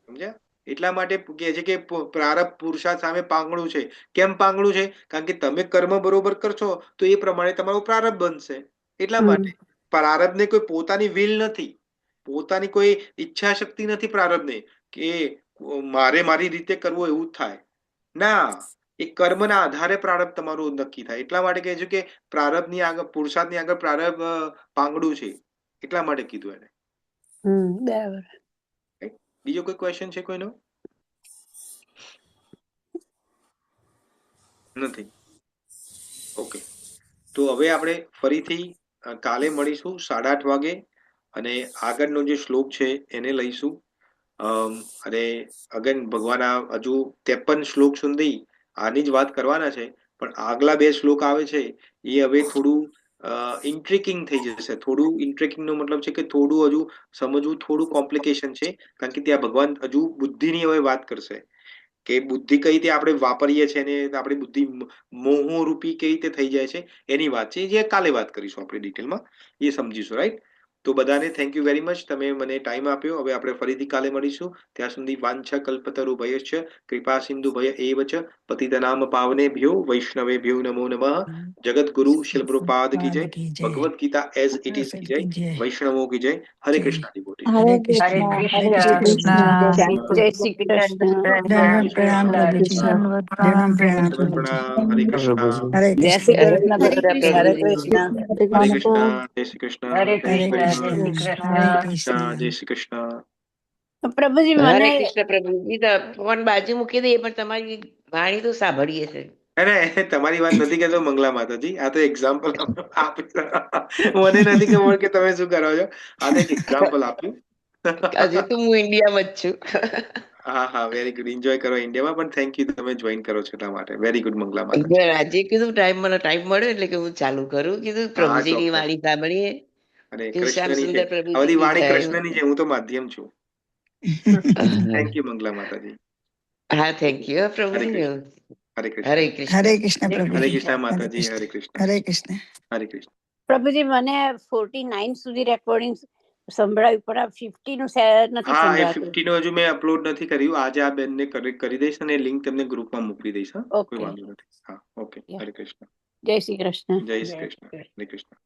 સમજ્યા? એટલા માટે કહે છે કે પ્રારબ્ધ પુરુષાર્થ સામે પાંગળું છે. કેમ પાંગળું છે? કારણ કે તમે કર્મ બરોબર કરશો તો એ પ્રમાણે તમારું પ્રારબ્ધ બનશે. એટલા માટે પ્રારબ્ધને કોઈ પોતાની વિલ નથી, પોતાની કોઈ ઈચ્છા શક્તિ નથી પ્રારબ્ધને કે મારે મારી રીતે કરવું એવું થાય ના. એ કર્મના આધારે પ્રારબ્ધ તમારું નક્કી થાય. એટલા માટે કહે છે કે પ્રારબ્ધની આગળ પુરુષાર્થની આગળ પ્રારબ્ધ પાંગડું છે. એટલા માટે કીધું એને. બરાબર. બીજો કોઈ ક્વેશ્ચન છે કોઈનો? નથી. ઓકે, તો હવે આપણે ફરીથી કાલે મળીશું 8:30 વાગે અને આગળનો જે શ્લોક છે એને લઈશું. અને અગેન ભગવાન હજુ 53 શ્લોક સુધી આની જ વાત કરવાના છે, પણ આગલા 2 શ્લોક આવે છે એ હવે થોડું ઇન્ટ્રિકિંગ થઈ જશે. થોડું ઇન્ટ્રિકિંગ નો મતલબ છે કે થોડું હજુ સમજવું થોડું કોમ્પ્લિકેશન છે, કારણ કે ત્યાં ભગવાન હજુ બુદ્ધિની હવે વાત કરશે કે બુદ્ધિ કઈ રીતે આપણે વાપરીએ છીએ અને આપણી બુદ્ધિ મોહરૂપી કઈ રીતે થઈ જાય છે એની વાત છે, જે કાલે વાત કરીશું આપણે ડિટેલમાં, એ સમજીશું, રાઈટ? તો બધાને થેન્ક યુ વેરી મચ, તમે મને ટાઈમ આપ્યો. હવે આપણે ફરીથી કાલે મળીશું. ત્યાં સુધી વાંછા કલ્પતરુભ્યશ્ચ કૃપા સિંધુભ્ય એવ ચ પતિતનામ પાવનેભ્યો વૈષ્ણવેભ્યો નમો નમઃ. જગતગુરુ શિલ પ્રભુપાદ કી જય. Bhagavad Gita as it is કી જય. વૈષ્ણવો કી જય. હરે કૃષ્ણ ડિવોટી. હરે હરે કૃષ્ણ. જય શ્રી કૃષ્ણ. પ્રણામ પ્રભુજી. પ્રણામ પ્રભુજી. પ્રણામ. હરે કૃષ્ણ. જય શ્રી કૃષ્ણ પ્રભુજી. હરે કૃષ્ણ. હરે કૃષ્ણ. જય શ્રી કૃષ્ણ. હરે હરે કૃષ્ણ, જય શ્રી કૃષ્ણ. જય શ્રી કૃષ્ણ. પ્રભુજી હરે મને કૃષ્ણ પ્રભુજી. તો ફોન બાજુ મૂકી દઈએ પણ તમારી વાણી તો સાંભળીએ છે. અરે તમારી વાત નથી કહેતો મંગલા માતાજી, આ તો એક્ઝામ્પલ મને નથી ખબર કે તમે શું કરો છો. આ તો એક એક્ઝામ્પલ આપ્યું. હજુ તો હું ઇન્ડિયામાં જ છું. હા, વેરી ગુડ. એન્જોય કરો ઇન્ડિયામાં, પણ થેન્ક યુ તમે જોઈન કરો છો એટલા માટે. વેરી ગુડ મંગલા માતાજી. આજે કીધું ટાઈમ મળ્યો એટલે કે હું ચાલુ કરું. કીધું પ્રભુજીની વાણી સાંભળીએ. અને શ્યામ કૃષ્ણની છે, સુંદર આ બધી પ્રભુજી વાણી કૃષ્ણની છે, હું તો માધ્યમ છું. થેન્ક યુ મંગલા માતાજી. હા, થેન્ક યુ હરે પ્રભુજી. કૃષ્ણ. હરે કૃષ્ણ. હરે કૃષ્ણ. હરે કૃષ્ણ હરે પ્રભુજી. કૃષ્ણ માતાજી. હરે કૃષ્ણ. હરે કૃષ્ણ. હરે કૃષ્ણ. પ્રભુજી મને 49 સુધી રેકોર્ડિંગ સંભળાયું પણ આ 50 નું નથી હા, એ સંભળાતું. 50 નો હજુ મેં અપલોડ નથી કર્યું. આજે આ બેનને કરી દઈશ અને લિંક તેમને ગ્રુપમાં મોકલી દઈશ. હા, કોઈ ઓકે, વાંધો નથી. હા, ઓકે. હરે કૃષ્ણ. જય શ્રી કૃષ્ણ. જય શ્રી કૃષ્ણ. હરે કૃષ્ણ.